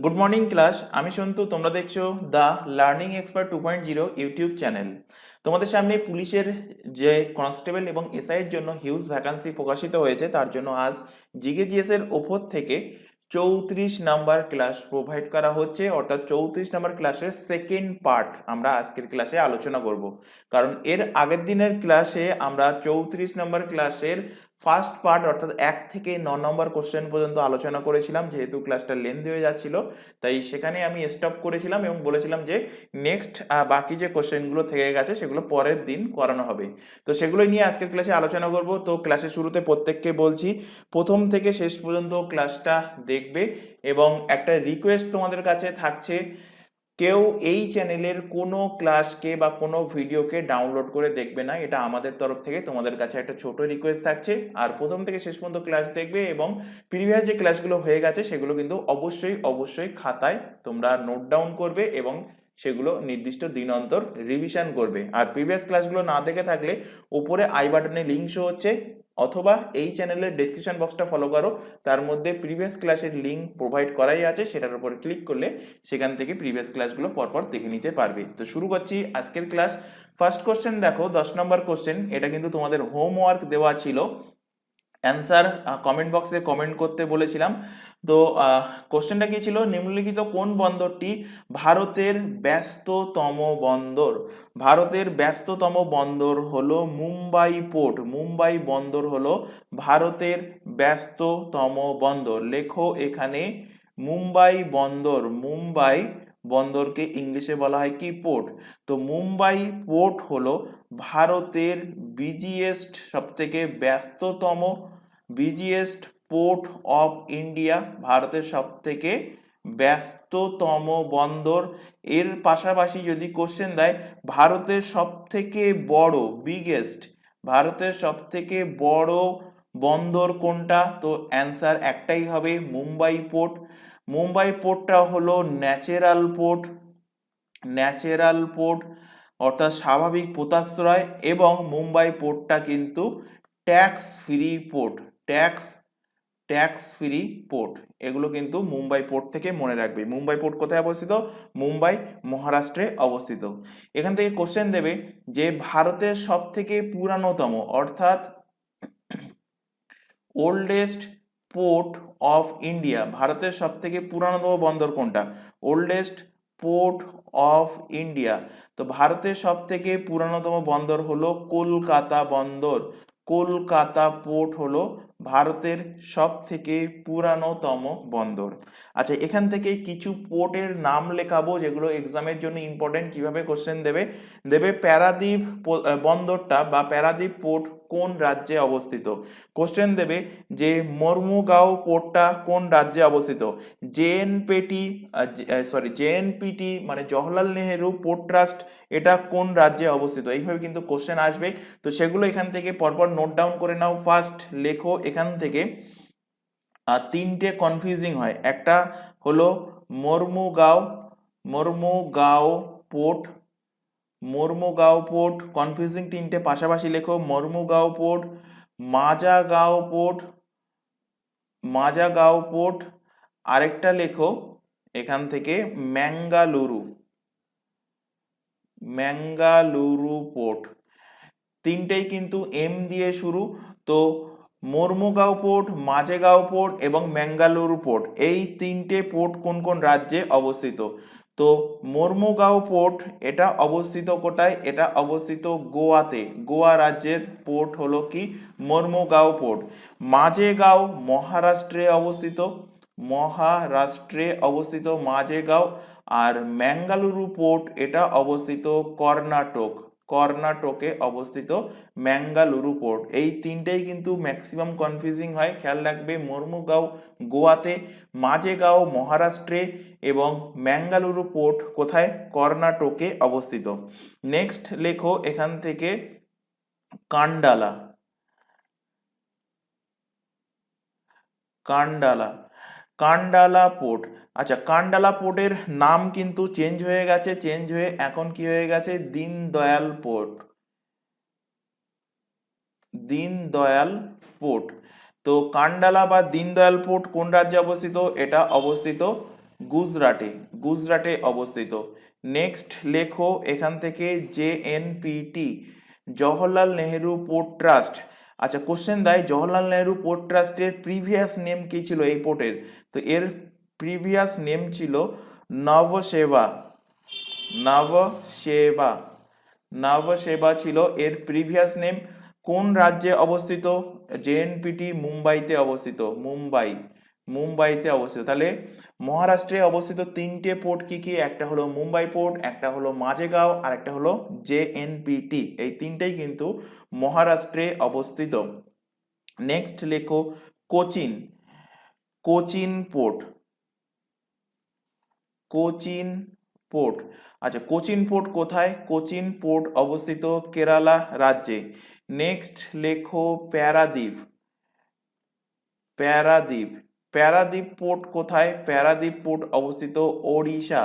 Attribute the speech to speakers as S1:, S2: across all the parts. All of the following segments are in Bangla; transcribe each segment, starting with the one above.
S1: Good morning class. আমি সন্তু, তোমরা দেখছো the learning expert 2.0 YouTube channel. তোমাদের সামনে পুলিশের যে কনস্টেবল এবং এসআই এর জন্য হিউজ ভ্যাকান্সি প্রকাশিত হয়েছে, তার জন্য আজ জিকেজিএস এর ওপর থেকে 34 নাম্বার ক্লাস প্রোভাইড করা হচ্ছে, অর্থাৎ 34 নাম্বার ক্লাসের সেকেন্ড পার্ট আমরা আজকের ক্লাসে আলোচনা করব। কারণ এর আগের দিনের ক্লাসে আমরা 34 নাম্বার ক্লাসের ফার্স্ট পার্ট অর্থাৎ 1 থেকে 9 নম্বর কোশ্চেন পর্যন্ত আলোচনা করেছিলাম। যেহেতু ক্লাসটা লেন্থি হয়ে যাচ্ছিল, তাই সেখানে আমি স্টপ করেছিলাম এবং বলেছিলাম যে নেক্সট বাকি যে কোশ্চেনগুলো থেকে গেছে সেগুলো পরের দিন করানো হবে। তো সেগুলোই নিয়ে আজকের ক্লাসে আলোচনা করব। তো ক্লাসের শুরুতে প্রত্যেককে বলছি প্রথম থেকে শেষ পর্যন্ত ক্লাসটা দেখবে, এবং একটা রিকোয়েস্ট তোমাদের কাছে থাকছে, কেউ এই চ্যানেলের কোনো ক্লাসকে বা কোনো ভিডিওকে ডাউনলোড করে দেখবে না। এটা আমাদের তরফ থেকে তোমাদের কাছে একটা ছোট রিকোয়েস্ট থাকছে। আর প্রথম থেকে শেষ পর্যন্ত ক্লাস দেখবে, এবং প্রিভিয়াস যে ক্লাসগুলো হয়ে গেছে সেগুলো কিন্তু অবশ্যই অবশ্যই খাতায় তোমরা নোট ডাউন করবে এবং সেগুলো নির্দিষ্ট দিন অন্তর রিভিশন করবে। আর প্রিভিয়াস ক্লাসগুলো না দেখে থাকলে উপরে আই বাটনে লিঙ্ক শো হচ্ছে, অথবা এই চ্যানেলের ডেসক্রিপশন বক্সটা ফলো করো, তার মধ্যে প্রিভিয়াস ক্লাসের লিঙ্ক প্রোভাইড করাই আছে, সেটার উপর ক্লিক করলে সেখান থেকে প্রিভিয়াস ক্লাসগুলো পরপর দেখে নিতে পারবে। তো শুরু করছি আজকের ক্লাস। ফার্স্ট কোশ্চেন দেখো, 10 নম্বর কোশ্চেন। এটা কিন্তু তোমাদের হোমওয়ার্ক দেওয়া ছিল, অ্যান্সার কমেন্ট বক্সে কমেন্ট করতে বলেছিলাম। তো কোশ্চেনটা কি ছিল, নিম্নলিখিত কোন বন্দরটি ভারতের ব্যস্ততম বন্দর? ভারতের ব্যস্ততম বন্দর হলো মুম্বাই পোর্ট। মুম্বাই বন্দর হলো ভারতের ব্যস্ততম বন্দর। লেখো এখানে মুম্বাই বন্দর। মুম্বাই বন্দরকে ইংলিশে বলা হয় কি? পোর্ট। তো মুম্বাই পোর্ট হলো ভারতের বিজিয়েস্ট, সব থেকে ব্যস্ততম, বিজিয়েস্ট পোর্ট অফ ইন্ডিয়া, ভারতের সব থেকে ব্যস্ততম বন্দর। এর পাশাপাশি যদি কোশ্চেন দেয় ভারতের সব থেকে বড়, বিগেস্ট, ভারতের সব থেকে বড় বন্দর কোনটা? তো অ্যান্সার একটাই হবে, মুম্বাই পোর্ট। মুম্বাই পোর্টটা হলো ন্যাচারাল পোর্ট, ন্যাচারাল পোর্ট অর্থাৎ স্বাভাবিক পোতাশ্রয়, এবং মুম্বাই পোর্টটা কিন্তু tax free port. Tax tax free port, এগুলো কিন্তু মুম্বাই পোর্ট থেকে মনে রাখবে। মুম্বাই পোর্ট কোথায় অবস্থিত? মুম্বাই, মহারাষ্ট্রে অবস্থিত। এখান থেকে কোশ্চেন দেবে যে ভারতের সব থেকে পুরাতনতম অর্থাৎ ওল্ডেস্ট পোর্ট অফ ইন্ডিয়া, ভারতের সব থেকে পুরাতনতম বন্দর কোনটা? Oldest port of India. তো ভারতের সব থেকে পুরাতনতম বন্দর হলো কলকাতা বন্দর। কলকাতা পোর্ট হলো ভারতের সব থেকে পুরাতনতম বন্দর। আচ্ছা, এখান থেকে কিছু পোর্টের নাম লেখাবো যেগুলো এক্সামের জন্য ইম্পর্টেন্ট। কিভাবে কোশ্চেন দেবে? দেবে প্যারাদ্বীপ বন্দরটা বা প্যারাদ্বীপ পোর্ট কোন রাজ্যে অবস্থিত? কোশ্চেন দেবে যে মর্মুগাঁও পোর্টটা কোন রাজ্যে অবস্থিত? জেএনপিটি, জেএনপিটি মানে জওহরলাল নেহেরু পোর্ট ট্রাস্ট, এটা কোন রাজ্যে অবস্থিত? এইভাবে কিন্তু কোশ্চেন আসবে। তো সেগুলো এখান থেকে পরপর নোট ডাউন করে নাও। ফার্স্ট লেখো এখান থেকে, তিনটে কনফিউজিং হয়। একটা হলো মর্মুগাঁও, মর্মুগাঁও পোর্ট, মর্মুগাঁও পোর্ট কনফিউজিং তিনটে, পাশাপাশি লেখো মর্মুগাঁও port, Mazagaon port, Mazagaon port, আরেকটা লেখো এখান থেকে ম্যাঙ্গালুরু, ম্যাঙ্গালুরু পোর্ট। তিনটেই কিন্তু এম দিয়ে শুরু। তো মর্মুগাঁও পোর্ট, মাঝেগাঁও পোর্ট এবং ম্যাঙ্গালুরু পোর্ট, এই তিনটে পোর্ট কোন কোন রাজ্যে অবস্থিত? তো মর্মুগাঁও পোর্ট এটা অবস্থিত কোথায়? এটা অবস্থিত গোয়াতে। গোয়া রাজ্যের পোর্ট হলো কি? মর্মুগাঁও পোর্ট। মাঝেগাঁও মহারাষ্ট্রে অবস্থিত, মহারাষ্ট্রে অবস্থিত মাঝেগাঁও। আর ম্যাঙ্গালুরু পোর্ট এটা অবস্থিত কর্ণাটক, কর্ণাটকে অবস্থিত ম্যাঙ্গালুরু পোর্ট। এই তিনটেই কিন্তু ম্যাক্সিমাম কনফিউজিং হয়, খেয়াল রাখবে। মর্মুগাঁও গোয়াতে, মাঝেগাঁও মহারাষ্ট্রে এবং ম্যাঙ্গালুরু পোর্ট কোথায়? কর্ণাটকে অবস্থিত। নেক্সট লেখো এখান থেকে কান্ডালা, কান্ডালা, কান্ডালা পোর্ট। আচ্ছা, কান্ডালা পোর্টের নাম কিন্তু চেঞ্জ হয়ে গেছে, চেঞ্জ হয়ে এখন কি হয়ে গেছে? Deendayal port, Deendayal port. তো কান্ডালা বা দীনদয়াল পোর্ট কোন রাজ্যে অবস্থিত? এটা অবস্থিত গুজরাটে, গুজরাটে অবস্থিত। নেক্সট লেখো এখান থেকে JNPT, Jawaharlal Nehru port trust. আচ্ছা, কোশ্চেন দেয় জওহরলাল নেহেরু পোর্ট ট্রাস্টের প্রিভিয়াস নেম কি ছিল এই পোর্টের? তো এর প্রিভিয়াস নেম ছিল নবসেবা, নবসেবা, নবসেবা ছিল এর প্রিভিয়াস নেম। কোন রাজ্যে অবস্থিত? JNPT মুম্বাইতে অবস্থিত, মুম্বাই, মুম্বাইতে অবস্থিত। তাহলে মহারাষ্ট্রে অবস্থিত তিনটে পোর্ট কি কি? একটা হলো মুম্বাই পোর্ট, একটা হলো মাঝেগাঁও, আর একটা হলো JNPT। এই তিনটেই কিন্তু মহারাষ্ট্রে অবস্থিত। নেক্সট লেখো কোচিন, কোচিন পোর্ট, কোচিন পোর্ট। আচ্ছা, কোচিন পোর্ট কোথায়? কোচিন পোর্ট অবস্থিত কেরালা রাজ্যে। নেক্সট লেখো প্যারাদ্বীপ, প্যারাদ্বীপ, প্যারাদ্বীপ পোর্ট কোথায়? প্যারাদ্বীপ পোর্ট অবস্থিত ওড়িশা,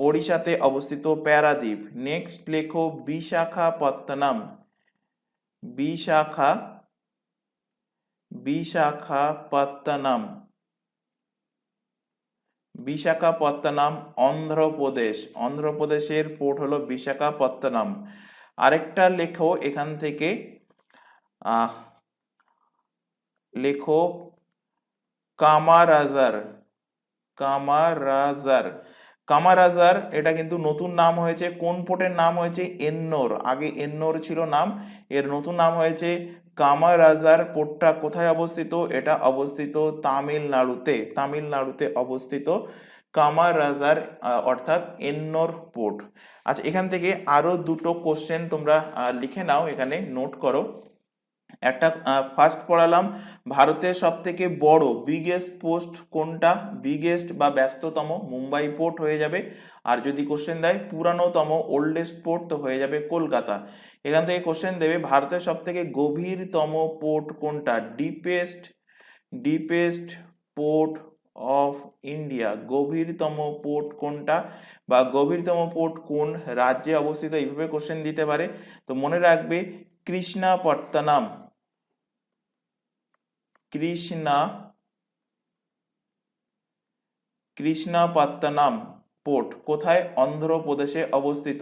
S1: ওড়িশাতে অবস্থিত প্যারাদ্বীপ। নেক্সট লেখো বিশাখাপত্তনম, বিশাখা, বিশাখাপত্তনম, বিশাখাপত্তনম অন্ধ্রপ্রদেশ, অন্ধ্রপ্রদেশের পোর্ট হলো বিশাখাপত্তনম। আরেকটা লেখো এখান থেকে লেখো কামারাজার, কামারাজার, কামারাজার এটা কিন্তু নতুন নাম হয়েছে। কোন পোর্টের নাম হয়েছে? এন্নোর, আগে এন্নোর ছিল নাম, এর নতুন নাম হয়েছে কামারাজার। পোর্টটা কোথায় অবস্থিত? এটা অবস্থিত তামিলনাড়ুতে, তামিলনাড়ুতে অবস্থিত কামারাজার, অর্থাৎ এন্নোর পোর্ট। আচ্ছা, এখান থেকে আরো দুটো কোশ্চেন তোমরা লিখে নাও, এখানে নোট করো। একটা ফার্স্ট পড়ালাম, ভারতের সব থেকে বড় বিগেস্ট পোস্ট কোনটা? বিগেস্ট বা ব্যস্ততম মুম্বাই পোর্ট হয়ে যাবে। আর যদি কোশ্চেন দেয় পুরানোতম ওল্ডেস্ট পোর্ট, তো হয়ে যাবে কলকাতা। এখান থেকে কোশ্চেন দেবে ভারতের সব থেকে গভীরতম পোর্ট কোনটা? Deepest, deepest port of India, গভীরতম পোর্ট কোনটা বা গভীরতম পোর্ট কোন রাজ্যে অবস্থিত? এইভাবে কোশ্চেন দিতে পারে। তো মনে রাখবে কৃষ্ণাপত্তনম, কৃষ্ণা, কৃষ্ণাপত্তনম পোর্ট কোথায়? অন্ধ্রপ্রদেশে অবস্থিত।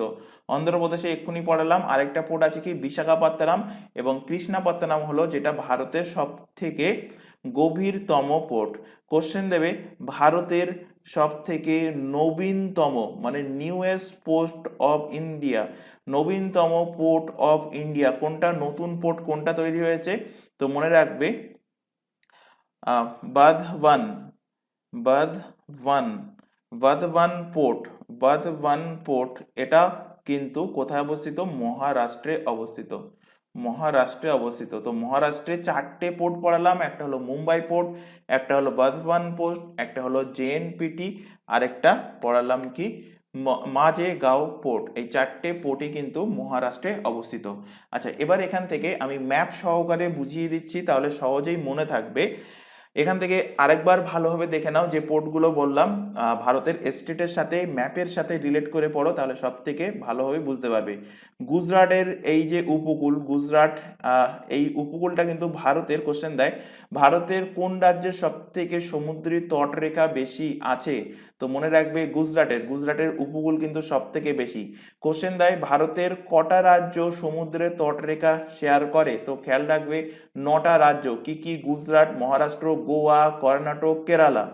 S1: অন্ধ্রপ্রদেশে এক্ষুনি পড়ালাম। আরেকটা পোর্ট আছে কি? বিশাখাপত্তনম এবং কৃষ্ণাপত্তনম হলো যেটা ভারতের সব থেকে গভীরতম পোর্ট। কোশ্চেন দেবে ভারতের সব থেকে নবীনতম, মানে নিউয়েস্ট পোর্ট অফ ইন্ডিয়া, নবীনতম পোর্ট অফ ইন্ডিয়া কোনটা? নতুন পোর্ট কোনটা তৈরি হয়েছে? তো মনে রাখবে বাঁধওয়ান, বাঁধওয়ান, বাঁধওয়ান পোর্ট, বাঁধওয়ান পোর্ট এটা কিন্তু কোথায় অবস্থিত? মহারাষ্ট্রে অবস্থিত, মহারাষ্ট্রে অবস্থিত। তো মহারাষ্ট্রে চারটে পোর্ট পড়ালাম, একটা হলো মুম্বাই পোর্ট, একটা হলো বাঁধওয়ান পোর্ট, একটা হলো JNPT, আর একটা পড়ালাম কি? মাঝেগাঁও পোর্ট। এই চারটে পোর্টই কিন্তু মহারাষ্ট্রে অবস্থিত। আচ্ছা, এবার এখান থেকে আমি ম্যাপ সহকারে বুঝিয়ে দিচ্ছি, তাহলে সহজেই মনে থাকবে। এখান থেকে আরেকবার ভালোভাবে দেখে নাও যে পোর্টগুলো বললাম ভারতের স্টেটের সাথে ম্যাপের সাথে রিলেট করে পড়ো, তাহলে সব থেকে ভালোভাবে বুঝতে পারবে। গুজরাটের এই যে উপকূল, গুজরাট, এই উপকূলটা কিন্তু ভারতের। কোশ্চেন দেয় ভারতের কোন রাজ্যের সব থেকে সমুদ্রী তটরেখা বেশি আছে? তো মনে রাখবে গুজরাটের, গুজরাটের উপকূল কিন্তু সব থেকে বেশি। কোশ্চেন দেয় ভারতের কটা রাজ্য সমুদ্রের তটরেখা শেয়ার করে? তো খেয়াল রাখবে 9টা রাজ্য। কি কি? গুজরাট, মহারাষ্ট্র, গোয়া, কর্ণাটক, কেরালা।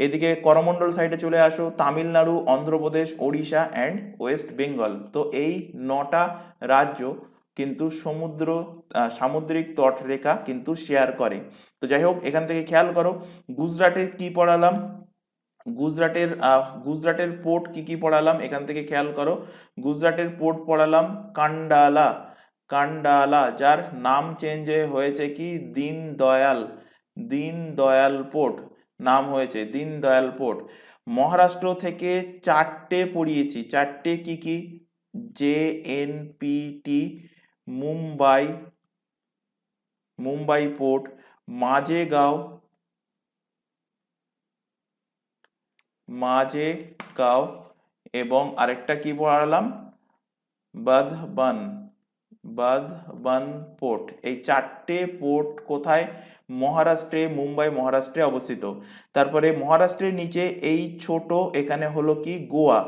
S1: এদিকে করমন্ডল সাইডে চলে আসো, তামিলনাড়ু, অন্ধ্রপ্রদেশ, ওড়িশা অ্যান্ড ওয়েস্ট বেঙ্গল। তো এই 9টা রাজ্য কিন্তু সমুদ্র, সামুদ্রিক তটরেখা কিন্তু শেয়ার করে। তো যাই হোক, এখান থেকে খেয়াল করো গুজরাটের কি পড়ালাম, গুজরাটের গুজরাটের পোর্ট কি কি পড়ালাম, এখান থেকে খেয়াল করো। গুজরাটের পোর্ট পড়ালাম কান্ডালা, কান্ডালা, যার নাম চেঞ্জ হয়েছে কি? দীনদয়াল, দীনদয়াল পোর্ট নাম হয়েছে, দীনদয়াল পোর্ট। মহারাষ্ট্র থেকে চারটে পড়িয়েছি, চারটে কি কি? JNPT, মুম্বাই, মুম্বাই পোর্ট, মাঝেগাঁও, মাঝেগাঁও, এবং আরেকটা কি পড়ালাম? বাঁধওয়ান, বাঁধবান পোর্ট, এই চারটে পোর্ট কোথায়? মহারাষ্ট্রে, মুম্বাই মহারাষ্ট্রে অবস্থিত। তারপরে মহারাষ্ট্রের নিচে এই ছোট এখানে হলো কি গোয়া,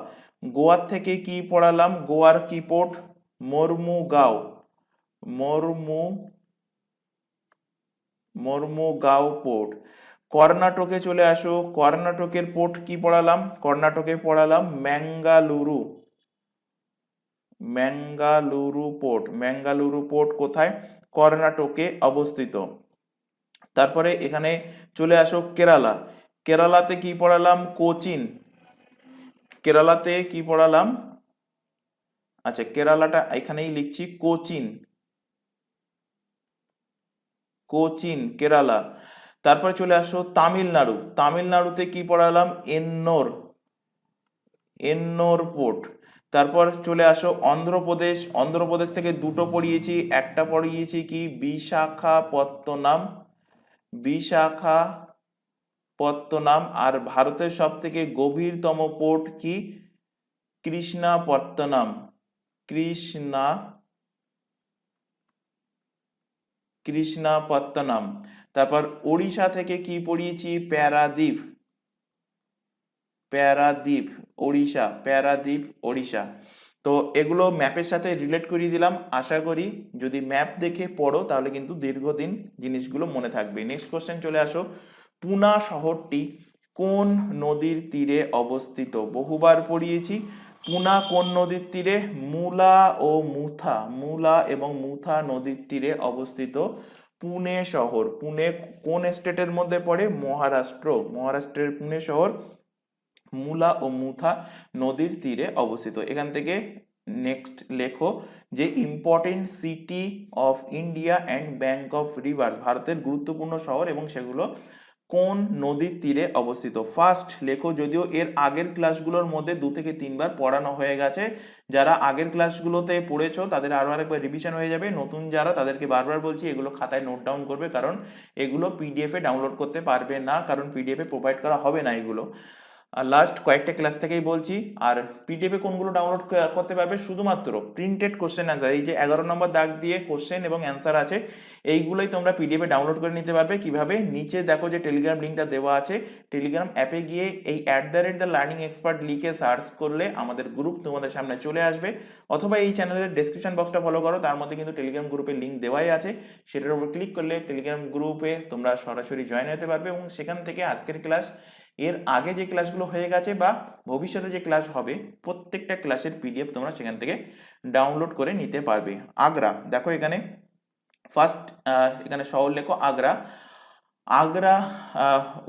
S1: গোয়ার থেকে কি পড়ালাম? গোয়ার কি পোর্ট? মর্মুগাঁও, মর্মু মর্মুগাঁও পোর্ট। কর্ণাটকে চলে আসো, কর্ণাটকের পোর্ট কি পড়ালাম? কর্ণাটকে পড়ালাম ম্যাঙ্গালুরু, ম্যাঙ্গালুরু পোর্ট। ম্যাঙ্গালুরু পোর্ট কোথায়? কর্ণাটকে অবস্থিত। তারপরে এখানে চলে আসো কেরালা, কেরালাতে কি পড়ালাম? কোচিন, কেরালাতে কি পড়ালাম? আচ্ছা কেরালাটা এখানেই লিখছি, কোচিন, কোচিন কেরালা। তারপরে চলে আসো তামিলনাড়ু, তামিলনাড়ুতে কি পড়ালাম? এন্নোর, এন্নোর পোর্ট। তারপর চলে আসো অন্ধ্রপ্রদেশ, অন্ধ্রপ্রদেশ থেকে দুটো পড়িয়েছি, একটা পড়িয়েছি কি বিশাখাপত্তনম, বিশাখাপত্তনম। আর ভারতের সব থেকে গভীরতম পোর্ট কি? কৃষ্ণাপত্তনম, কৃষ্ণাপত্তনম। তারপর ওড়িশা থেকে কি পড়িয়েছি? প্যারাদ্বীপ, প্যারাদ্বীপ ওড়িশা, প্যারাদ্বীপ ওড়িশা। তো এগুলো ম্যাপের সাথে রিলেট করিয়ে দিলাম, আশা করি যদি ম্যাপ দেখে পড়ো তাহলে কিন্তু দীর্ঘদিন জিনিসগুলো মনে থাকবে। নেক্সট কোশ্চেন চলে আসো, পুনা শহরটি কোন নদীর তীরে অবস্থিত? বহুবার পড়িয়েছি। পুনা কোন নদীর তীরে? মুলা ও মুথা, মুলা এবং মুথা নদীর তীরে অবস্থিত পুনে শহর। পুনে কোন স্টেটের মধ্যে পড়ে? মহারাষ্ট্র, মহারাষ্ট্রের পুনে শহর মুলা ও মুথা নদীর তীরে অবস্থিত। এখান থেকে নেক্সট লেখো যে important city of India and bank of river, ভারতের গুরুত্বপূর্ণ শহর এবং সেগুলো কোন নদীর তীরে অবস্থিত। ফার্স্ট লেখো, যদিও এর আগের ক্লাসগুলোর মধ্যে 2 থেকে 3 বার পড়ানো হয়ে গেছে, যারা আগের ক্লাসগুলোতে পড়েছো তাদের আরো আরেকবার রিভিশন হয়ে যাবে। নতুন যারা তাদেরকে বারবার বলছি এগুলো খাতায় নোট ডাউন করবে, কারণ এগুলো পিডিএফ এ ডাউনলোড করতে পারবে না, কারণ পিডিএফ এ প্রোভাইড করা হবে না এগুলো। আর লাস্ট কয়েকটা ক্লাস থেকেই বলছি। আর পিডিএফ এ কোনগুলো ডাউনলোড করতে পারবে? শুধুমাত্র প্রিন্টেড কোশ্চেন অ্যান্সার, এই যে 11 নম্বর দাগ দিয়ে কোশ্চেন এবং অ্যান্সার আছে, এইগুলোই তোমরা পিডিএফ এ ডাউনলোড করে নিতে পারবে। কিভাবে? নিচে দেখো যে টেলিগ্রাম লিঙ্কটা দেওয়া আছে, টেলিগ্রাম অ্যাপে গিয়ে এই @দ্য লার্নিং এক্সপার্ট লিখে সার্চ করলে আমাদের গ্রুপ তোমাদের সামনে চলে আসবে, অথবা এই চ্যানেলের ডেসক্রিপশন বক্সটা ফলো করো, তার মধ্যে কিন্তু টেলিগ্রাম গ্রুপের লিঙ্ক দেওয়াই আছে, সেটার উপর ক্লিক করলে টেলিগ্রাম গ্রুপে তোমরা সরাসরি জয়েন হতে পারবে এবং সেখান থেকে আজকের ক্লাস, এর আগে যে ক্লাসগুলো হয়ে গেছে বা ভবিষ্যতে যে ক্লাস হবে প্রত্যেকটা ক্লাসের পিডিএফ তোমরা সেখান থেকে ডাউনলোড করে নিতে পারবে। আগ্রা দেখো এখানে ফার্স্ট, এখানে শহর লেখো আগ্রা। আগ্রা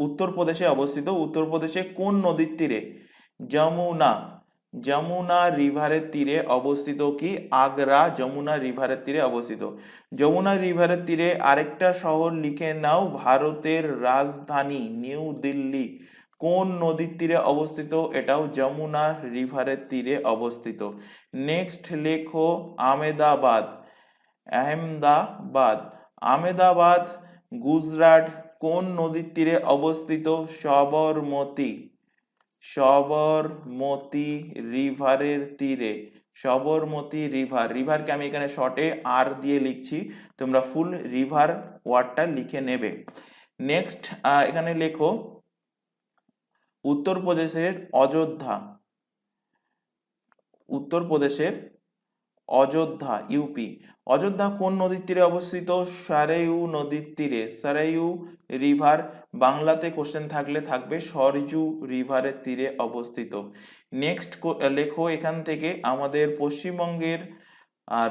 S1: উত্তরপ্রদেশে অবস্থিত। উত্তরপ্রদেশে কোন নদীর তীরে? যমুনা, যমুনা রিভারের তীরে অবস্থিত কি আগ্রা? যমুনা রিভারের তীরে অবস্থিত। যমুনা রিভারের তীরে আরেকটা শহর লিখে নাও, ভারতের রাজধানী নিউ দিল্লি কোন নদীর তীরে অবস্থিত? এটাও যমুনা রিভারের তীরে অবস্থিত। নেক্সট লেখো আহমেদাবাদ, আহমেদাবাদ, আহমেদাবাদ গুজরাট কোন নদীর তীরে অবস্থিত? সবরমতী, সবরমতী রিভারের তীরে, সবরমতী রিভার, রিভারকে আমি এখানে শর্টে আর দিয়ে লিখছি, তোমরা ফুল রিভার ওয়ার্ডটা লিখে নেবে। নেক্সট এখানে লেখো উত্তরপ্রদেশের অযোধ্যা, উত্তরপ্রদেশের অযোধ্যা ইউপি, অযোধ্যা কোন নদীর তীরে অবস্থিত? সরাইউ নদীর তীরে, সরাইউ রিভার, বাংলাতে কোশ্চেন থাকলে থাকবে সরজু রিভারের তীরে অবস্থিত। নেক্সট লেখো এখান থেকে আমাদের পশ্চিমবঙ্গের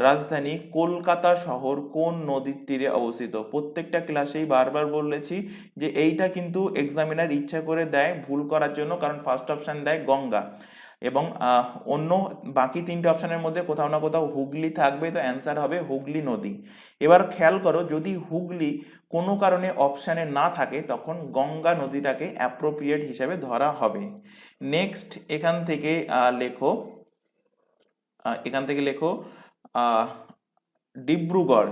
S1: রাজধানী কলকাতা শহর কোন নদীর তীরে অবস্থিত? প্রত্যেকটা ক্লাসেই বারবার বলেছি যে এইটা কিন্তু এক্সামিনার ইচ্ছা করে দেয় ভুল করার জন্য, কারণ ফার্স্ট অপশন দেয় গঙ্গা এবং অন্য বাকি 3টে অপশনের মধ্যে কোথাও না কোথাও হুগলি থাকবে, তো অ্যান্সার হবে হুগলি নদী। এবার খেয়াল করো, যদি হুগলি কোনো কারণে অপশানে না থাকে তখন গঙ্গা নদীটাকে অ্যাপ্রোপ্রিয়েট হিসেবে ধরা হবে। নেক্সট এখান থেকে লেখো, এখান থেকে লেখো ডিব্রুগড়,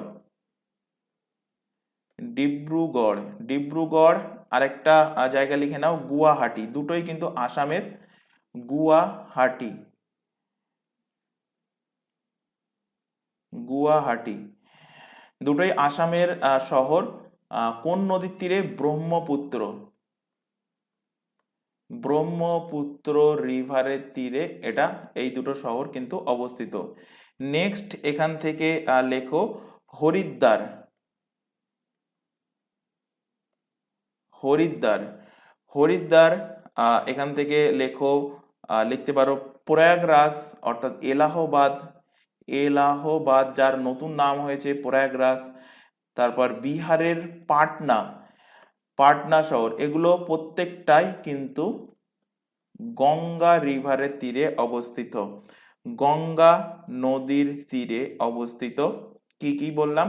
S1: ডিব্রুগড়, ডিব্রুগড় আরেকটা জায়গা লিখে নাও গুয়াহাটি, দুটোই কিন্তু আসামের, গুয়াহাটি। গুয়াহাটি। দুটোই আসামের শহর। কোন নদীর তীরে? ব্রহ্মপুত্র। ব্রহ্মপুত্র রিভারের তীরে এটা, এই দুটো শহর কিন্তু অবস্থিত। নেক্সট এখান থেকে লেখো হরিদ্বার। হরিদ্বার, হরিদ্বার। এখান থেকে লেখো, লিখতে পারো প্রয়াগরাজ অর্থাৎ এলাহাবাদ। এলাহাবাদ যার নতুন নাম হয়েছে প্রয়াগরাজ। তারপর বিহারের পাটনা, পাটনা শহর। এগুলো প্রত্যেকটাই কিন্তু গঙ্গা রিভারের তীরে অবস্থিত, গঙ্গা নদীর তীরে অবস্থিত। কি কি বললাম?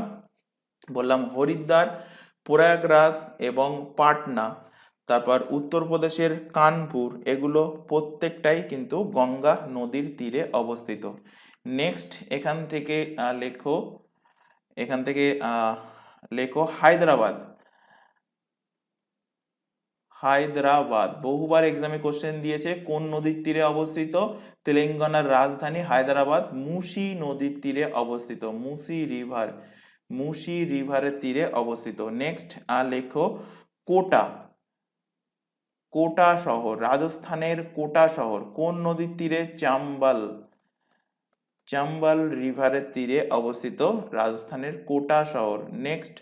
S1: বললাম হরিদ্বার, প্রয়াগরাজ এবং পাটনা। তারপর উত্তরপ্রদেশের কানপুর, এগুলো প্রত্যেকটাই কিন্তু গঙ্গা নদীর তীরে অবস্থিত। নেক্সট এখান থেকে লেখো, এখান থেকে লেখো হায়দ্রাবাদ। হায়দ্রাবাদ বহুবার এক্সামে কোশ্চেন দিয়েছে, কোন নদীর তীরে অবস্থিত? তেলেঙ্গানার রাজধানী হায়দ্রাবাদ মুসি নদীর তীরে অবস্থিত, মুসি রিভার, মুসি রিভারের তীরে অবস্থিত। নেক্সট লেখো কোটা। কোটা শহর, রাজস্থানের কোটা শহর কোন নদীর তীরে? চাম্বল, চাম্বল রিভারের তীরে অবস্থিত রাজস্থানের কোটা শহর। নেক্সট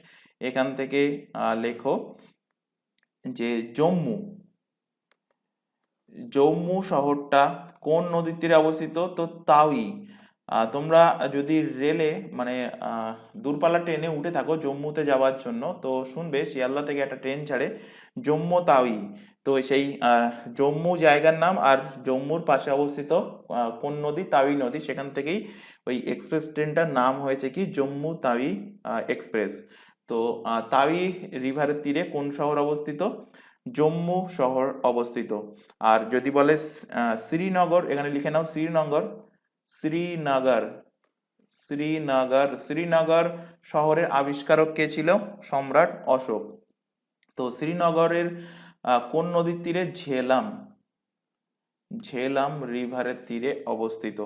S1: এখান থেকে লেখো যে জম্মু, জম্মু শহরটা কোন নদীর তীরে অবস্থিত? তো তাওই। তোমরা যদি রেলে মানে দূরপাল্লা ট্রেনে উঠে থাকো জম্মুতে যাওয়ার জন্য, তো শুনবে শিয়ালদা থেকে একটা ট্রেন ছাড়ে জম্মু তাওই। তো সেই জম্মু জায়গার নাম, আর জম্মুর পাশে অবস্থিত কোন নদী? তাওই নদী। সেখান থেকেই ওই এক্সপ্রেস ট্রেনটার নাম হয়েছে কি জম্মু তাওই এক্সপ্রেস। তো তাওই রিভারের তীরে কোন শহর অবস্থিত? জম্মু শহর অবস্থিত। আর যদি বলে শ্রীনগর, এখানে লিখে নাও শ্রীনগর, শ্রীনগর, শ্রীনগর। শ্রীনগর শহরের আবিষ্কারক কে ছিল? সম্রাট অশোক। তো শ্রীনগরের কোন নদীর তীরে? ঝেলাম, ঝেলাম রিভারের তীরে অবস্থিত।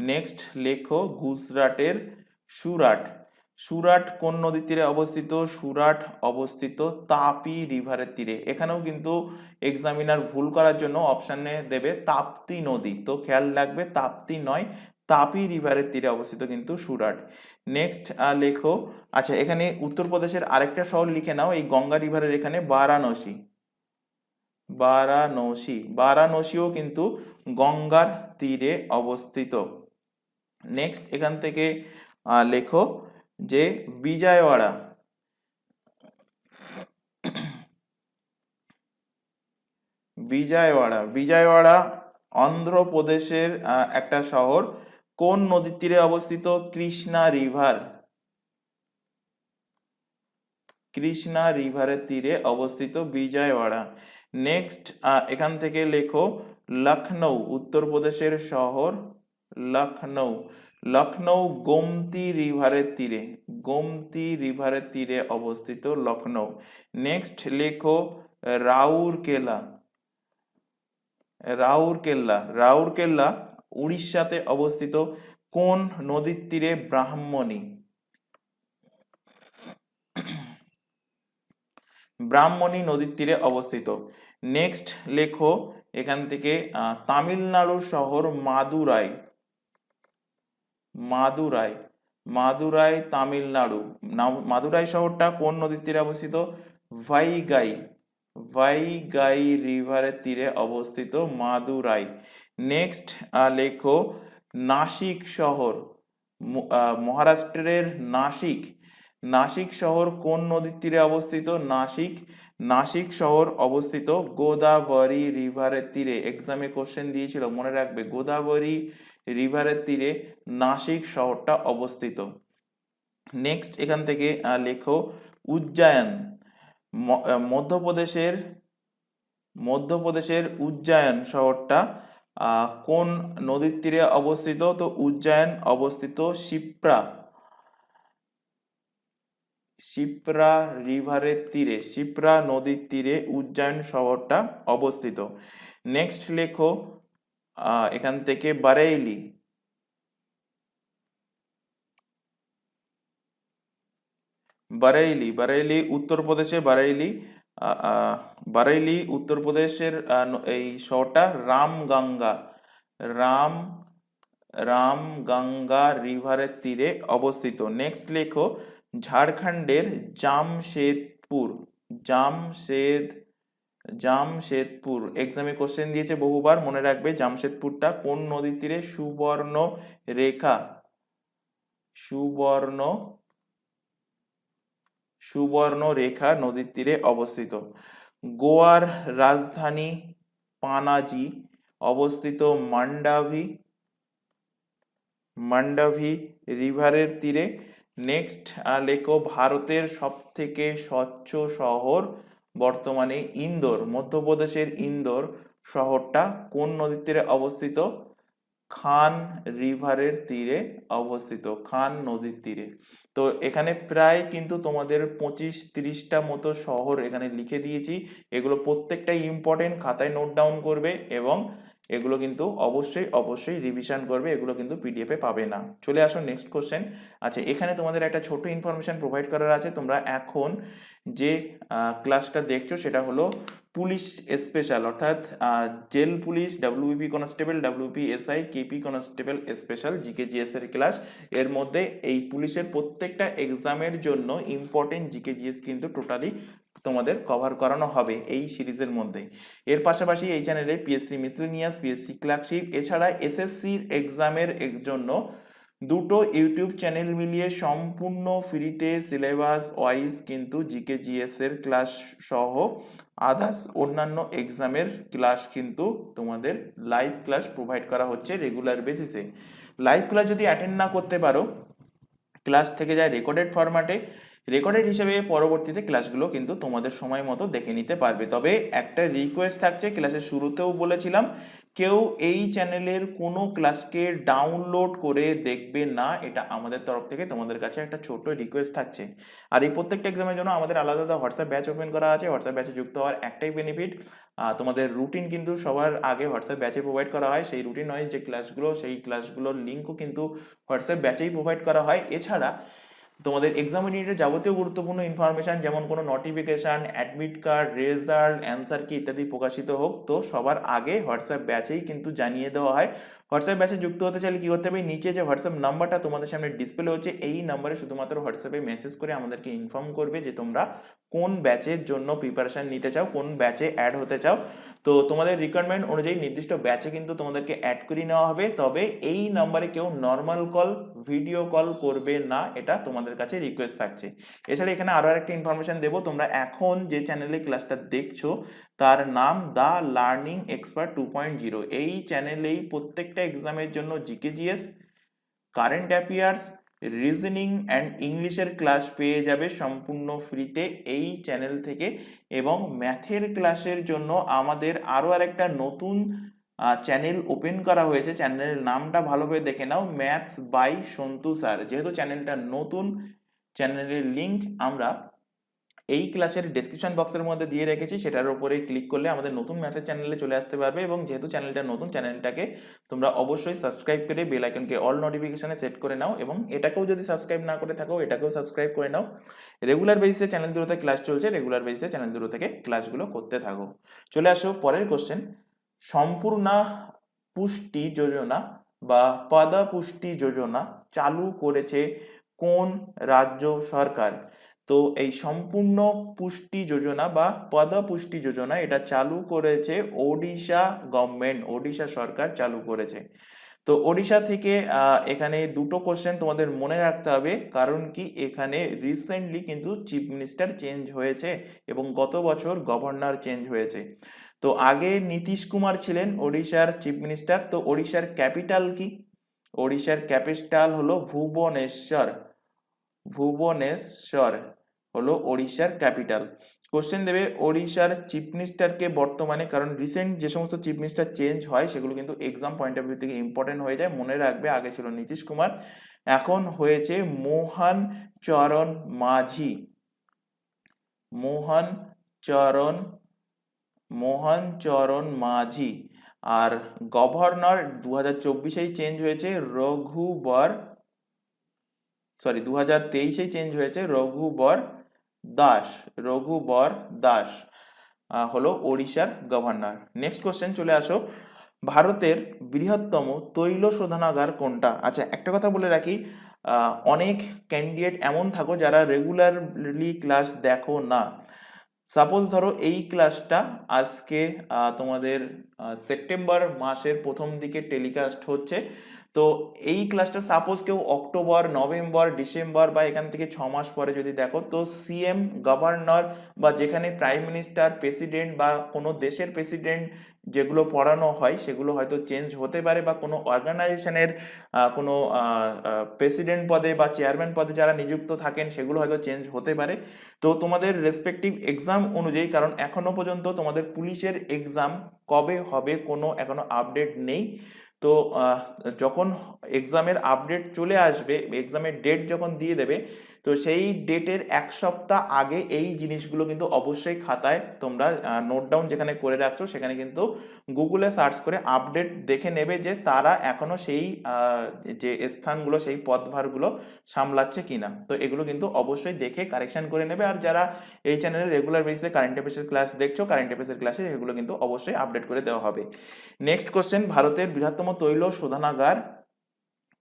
S1: নেক্সট লেখো গুজরাটের সুরাট। সুরাট কোন নদীর তীরে অবস্থিত? সুরাট অবস্থিত তাপি রিভারের তীরে। এখানেও কিন্তু এক্সামিনার ভুল করার জন্য অপশানে দেবে তাপ্তি নদী, তো খেয়াল রাখবে তাপ্তি নয়, তাপি রিভারের তীরে অবস্থিত কিন্তু সুরাট। নেক্সট লেখো, আচ্ছা এখানে উত্তরপ্রদেশের আরেকটা শহর লিখে নাও এই গঙ্গা রিভারের এখানে, বারাণসী। বারাণসী, বারাণসীও কিন্তু গঙ্গার তীরে অবস্থিত। নেক্সট এখান থেকে লেখো যে বিজয়ওয়াড়া। বিজয়ওয়াড়া, বিজয়ওয়াড়া অন্ধ্রপ্রদেশের একটা শহর কোন নদীর তীরে অবস্থিত? কৃষ্ণা রিভার, কৃষ্ণা রিভারের তীরে অবস্থিত বিজয়ওয়াড়া। নেক্সট এখান থেকে লেখো লখনৌ, উত্তরপ্রদেশের শহর লখনৌ। লখনৌ গোমতী রিভারের তীরে, গোমতী রিভারের তীরে অবস্থিত লখনৌ। নেক্সট লেখো রাউরকেলা, রাউরকেল্লা, রাউরকেল্লা উড়িষ্যাতে অবস্থিত কোন নদীর তীরে? ব্রাহ্মণী, ব্রাহ্মণী নদীর তীরে অবস্থিত। নেক্সট লেখো এখান থেকে তামিলনাড়ুর শহর মাদুরাই, মাদুরাই, মাদুরাই তামিলনাড়ু। মাদুরাই শহরটা কোন নদীর তীরে অবস্থিত? ভাইগাই, ভাইগাই রিভারের তীরে অবস্থিত মাদুরাই। নেক্সট লেখো নাসিক শহর, মহারাষ্ট্রের নাসিক, নাসিক শহর কোন নদীর তীরে অবস্থিত? নাসিক, নাসিক শহর অবস্থিত গোদাবরী রিভারের তীরে। এক্সামে কোশ্চেন দিয়েছিল, মনে রাখবে গোদাবরী রিভারের তীরে নাসিক শহরটা অবস্থিত। নেক্সট এখান থেকে লেখো উজ্জয়ন, মধ্যপ্রদেশের, মধ্যপ্রদেশের উজ্জয়ন শহরটা কোন নদীর তীরে অবস্থিত? তো উজ্জয়ন অবস্থিত শিপ্রা, শিপ্রা রিভারের তীরে, শিপ্রা নদীর তীরে উজ্জয়ন শহরটা অবস্থিত। নেক্সট লেখো এখান থেকে বারেইলি, বারেইলি, বারেইলি উত্তরপ্রদেশে, বারেইলি বারেইলি উত্তরপ্রদেশের এই শহরটা রামগঙ্গা, রাম রামগঙ্গা রিভারের তীরে অবস্থিত। নেক্সট লেখো ঝাড়খণ্ডের জামশেদপুর, জামশেদ জামশেদপুর এক্সামে কোশ্চেন দিয়েছে বহুবার, মনে রাখবে জামশেদপুরটা কোন নদীর তীরে? সুবর্ণ রেখা, সুবর্ণ সুবর্ণরেখা নদীর তীরে অবস্থিত। গোয়ার রাজধানী পানাজি অবস্থিত মান্ডাভি রিভারের তীরে। নেক্সট লেখো ভারতের সব থেকে স্বচ্ছ শহর বর্তমানে ইন্দোর, মধ্যপ্রদেশের ইন্দোর শহরটা কোন নদীর তীরে অবস্থিত? খান রিভারের তীরে অবস্থিত, খান নদীর তীরে। তো এখানে প্রায় কিন্তু তোমাদের 25-30টা মতো শহর এখানে লিখে দিয়েছি। এগুলো প্রত্যেকটাই ইম্পর্টেন্ট, খাতায় নোট ডাউন করবে এবং এগুলো কিন্তু অবশ্যই রিভিশন করবে, এগুলো কিন্তু পিডিএফ এ পাবে না। চলে আসো নেক্সট কোশ্চেন। আচ্ছা, এখানে তোমাদের একটা ছোট ইনফরমেশন প্রোভাইড করার আছে। তোমরা এখন যে ক্লাসটা দেখছো সেটা হলো পুলিশ স্পেশাল, অর্থাৎ jail police, WP constable, WP SI, KP constable special GK GS এর ক্লাস। এর মধ্যে এই পুলিশের প্রত্যেকটা এক্সামের জন্য ইম্পর্টেন্ট জিকে জিএস কিন্তু টোটালি তোমাদের কভার করানো হবে এই সিরিজের মধ্যে। এর পাশাপাশি এই চ্যানেলে পিএসসি মিসলেনিয়াস, পিএসসি ক্লার্কশিপ, এছাড়া এসএসসির এক্সামের জন্য দুটো ইউটিউব চ্যানেল মিলিয়ে সম্পূর্ণ ফ্রিতে সিলেবাস ওয়াইজ কিন্তু জিকে জিএস এর ক্লাস সহ আদার্স অন্যান্য এক্সামের ক্লাস কিন্তু তোমাদের লাইভ ক্লাস প্রোভাইড করা হচ্ছে রেগুলার বেসিসে। লাইভ ক্লাস যদি অ্যাটেন্ড না করতে পারো, ক্লাস থেকে যায় রেকর্ডেড ফরম্যাটে, রেকর্ডেড হিসেবে পরবর্তীতে ক্লাসগুলো কিন্তু তোমাদের সময় মতো দেখে নিতে পারবে। তবে একটা রিকোয়েস্ট থাকছে, ক্লাসের শুরুতেও বলেছিলাম, কেউ এই চ্যানেলের কোনো ক্লাসকে ডাউনলোড করে দেখবে না, এটা আমাদের তরফ থেকে তোমাদের কাছে একটা ছোট রিকোয়েস্ট থাকছে। আর এই প্রত্যেকটা এক্সামের জন্য আমাদের আলাদা আলাদা হোয়াটসঅ্যাপ ব্যাচ ওপেন করা আছে। হোয়াটসঅ্যাপ ব্যাচে যুক্ত হওয়ার একটাই বেনিফিট, তোমাদের রুটিন কিন্তু সবার আগে হোয়াটসঅ্যাপ ব্যাচে প্রোভাইড করা হয়। সেই রুটিন ওয়াইজ যে ক্লাসগুলো, সেই ক্লাসগুলোর লিঙ্কও কিন্তু হোয়াটসঅ্যাপ ব্যাচেই প্রোভাইড করা হয়। এছাড়া তোমাদের এক্সাম রিলেটেড যাবতীয় গুরুত্বপূর্ণ ইনফরমেশন, যেমন কোনো notification, admit card, result, answer কি ইত্যাদি প্রকাশিত হোক, তো সবার আগে হোয়াটসঅ্যাপ ব্যাচেই কিন্তু জানিয়ে দেওয়া হয়। হোয়াটসঅ্যাপ ব্যাচে যুক্ত হতে চাইলে কি করতে হবে? নিচে যে হোয়াটসঅ্যাপ নাম্বারটা তোমাদের সামনে ডিসপ্লে হচ্ছে, এই নাম্বারে শুধুমাত্র হোয়াটসঅ্যাপে মেসেজ করে আমাদেরকে ইনফর্ম করবে যে তোমরা কোন ব্যাচের জন্য প্রিপারেশন নিতে চাও, কোন ব্যাচে অ্যাড হতে চাও। তো তোমাদের রিকোয়ারমেন্ট অনুযায়ী নির্দিষ্ট ব্যাচে কিন্তু তোমাদেরকে অ্যাড করে নেওয়া হবে। তবে এই নাম্বারে কেউ নর্মাল কল, ভিডিও কল করবে না, এটা তোমাদের কাছে রিকোয়েস্ট থাকছে। এছাড়া এখানে আরো একটা ইনফরমেশন দেবো, তোমরা এখন যে চ্যানেলে ক্লাসটা দেখছো তার নাম দা লার্নিং এক্সপার্ট 2.0। এই চ্যানেলেই প্রত্যেকটা এক্সামের জন্য GK GS, current affairs, reasoning and ইংলিশের ক্লাস পেয়ে যাবে সম্পূর্ণ ফ্রিতে এই চ্যানেল থেকে। এবং ম্যাথের ক্লাসের জন্য আমাদের আরও আরেকটা নতুন চ্যানেল ওপেন করা হয়েছে। চ্যানেলের নামটা ভালোভাবে দেখে নাও, ম্যাথস বাই সন্তু স্যার। যেহেতু চ্যানেলটা নতুন, চ্যানেলের লিঙ্ক আমরা এই ক্লাসের ডেসক্রিপশন বক্সের মধ্যে দিয়ে রেখেছি, সেটার উপরে ক্লিক করলে আমাদের নতুন ম্যাথের চ্যানেলে চলে আসতে পারবে। এবং যেহেতু চ্যানেলটা নতুন, চ্যানেলটাকে তোমরা অবশ্যই সাবস্ক্রাইব করে বেল আইকনকে অল নোটিফিকেশনে সেট করে নাও, এবং এটাকেও যদি সাবস্ক্রাইব না করে থাকো এটাকেও সাবস্ক্রাইব করে নাও। রেগুলার বেসিসে চ্যানেল দুটোতে ক্লাস চলছে, রেগুলার বেসিসে চ্যানেল দুটো থেকে ক্লাসগুলো করতে থাকো। চলে আসো পরের কোশ্চেন। সম্পূর্ণ পুষ্টি যোজনা বা পদা পুষ্টি যোজনা চালু করেছে কোন রাজ্য সরকার? তো এই সম্পূর্ণ পুষ্টি যোজনা বা পদা পুষ্টি যোজনা এটা চালু করেছে ওড়িশা গভর্নমেন্ট, ওড়িশা সরকার চালু করেছে। তো ওড়িশা থেকে এখানে দুটো কোশ্চেন তোমাদের মনে রাখতে হবে, কারণ কি এখানে রিসেন্টলি কিন্তু চিফ মিনিস্টার চেঞ্জ হয়েছে এবং গত বছর গভর্নর চেঞ্জ হয়েছে। তো আগে নীতিশ কুমার ছিলেন ওড়িশার চিফ মিনিস্টার। তো ওড়িশার ক্যাপিটাল কি? ওড়িশার ক্যাপিটাল হলো ভুবনেশ্বর, ভুবনেশ্বর হলো ওড়িশার ক্যাপিটাল। কোশ্চেন দেবে ওড়িশার চিফ মিনিস্টারকে বর্তমানে, কারণ রিসেন্ট যে সমস্ত চিফ মিনিস্টার চেঞ্জ হয় সেগুলো কিন্তু এক্সাম পয়েন্ট অফ ভিউ থেকে ইম্পর্টেন্ট হয়ে যায়, মনে রাখবে। আগে ছিল নীতিশ কুমার, এখন হয়েছে মোহন চরণ মাঝি, মোহন চরণ মাঝি। আর গভর্নর 2024-এই চেঞ্জ হয়েছে, রঘুবর সরি 2023-এই চেঞ্জ হয়েছে। রঘুবর দাস হলো ওড়িশার গভর্নর। নেক্সট কোশ্চেন চলে আসো, ভারতের বৃহত্তম তৈল শোধনাগার কোনটা? আচ্ছা, একটা কথা বলে রাখি, অনেক ক্যান্ডিডেট এমন থাকো যারা রেগুলারলি ক্লাস দেখো না। সাপোজ ধরো এই ক্লাসটা আজকে তোমাদের সেপ্টেম্বর মাসের প্রথম দিকে টেলিকাস্ট হচ্ছে, তো এই ক্লাসটা সাপোজ কেউ অক্টোবর, নভেম্বর, ডিসেম্বর বা এখান থেকে 6 মাস পরে যদি দেখো, তো সিএম, গভর্নর বা যেখানে প্রাইম মিনিস্টার, প্রেসিডেন্ট বা কোনো দেশের প্রেসিডেন্ট যেগুলো পড়ানো হয় সেগুলো হয়তো চেঞ্জ হতে পারে, বা কোনো অর্গানাইজেশনের কোনো প্রেসিডেন্ট পদে বা চেয়ারম্যান পদে যারা নিযুক্ত থাকেন সেগুলো হয়তো চেঞ্জ হতে পারে। তো তোমাদের রেসপেক্টিভ এক্সাম অনুযায়ী, কারণ এখনো পর্যন্ত তোমাদের পুলিশের এক্সাম কবে হবে কোনো এখনো আপডেট নেই, তো যখন এক্সামের আপডেট চলে আসবে, এক্সামের ডেট যখন দিয়ে দেবে, তো সেই ডেটের 1 সপ্তাহ আগে এই জিনিসগুলো কিন্তু অবশ্যই খাতায় তোমরা নোট ডাউন যেখানে করে রাখছো সেখানে কিন্তু গুগলে সার্চ করে আপডেট দেখে নেবে যে তারা এখনো সেই যে স্থানগুলো, সেই পদভারগুলো সামলাচ্ছে কিনা। তো এগুলো কিন্তু অবশ্যই দেখে কারেকশন করে নেবে। আর যারা এই চ্যানেলে রেগুলার বেসিসে কারেন্ট অ্যাফেয়ার্সের ক্লাস দেখছো, কারেন্ট অ্যাফেয়ার্সের ক্লাসে এগুলো কিন্তু অবশ্যই আপডেট করে দেওয়া হবে। নেক্সট কোশ্চেন, ভারতের বৃহত্তম তৈল শোধনাগার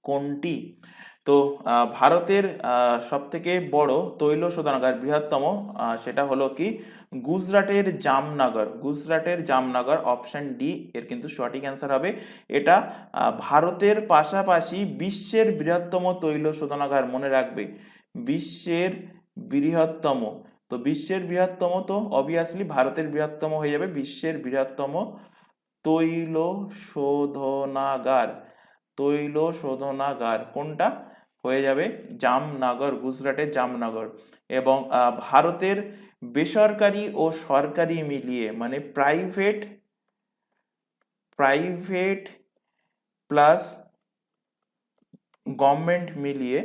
S1: কোনটি? তো ভারতের সব থেকে বড় তৈল শোধনাগার বৃহত্তম, সেটা হলো কি গুজরাটের জামনগর, অপশন ডি এর কিন্তু সঠিক অ্যান্সার হবে। এটা ভারতের পাশাপাশি বিশ্বের বৃহত্তম তৈল শোধনাগার, মনে রাখবে বিশ্বের বৃহত্তম। তো বিশ্বের বৃহত্তম, তো অবভিয়াসলি ভারতের বৃহত্তম হয়ে যাবে বিশ্বের বৃহত্তম তৈল শোধনাগার কোনটা? হয়ে যাবে জামনগর, গুজরাটের জামনগর। এবং ভারতের বেসরকারি ও সরকারি মিলিয়ে, মানে প্রাইভেট প্লাস গভর্নমেন্ট মিলিয়ে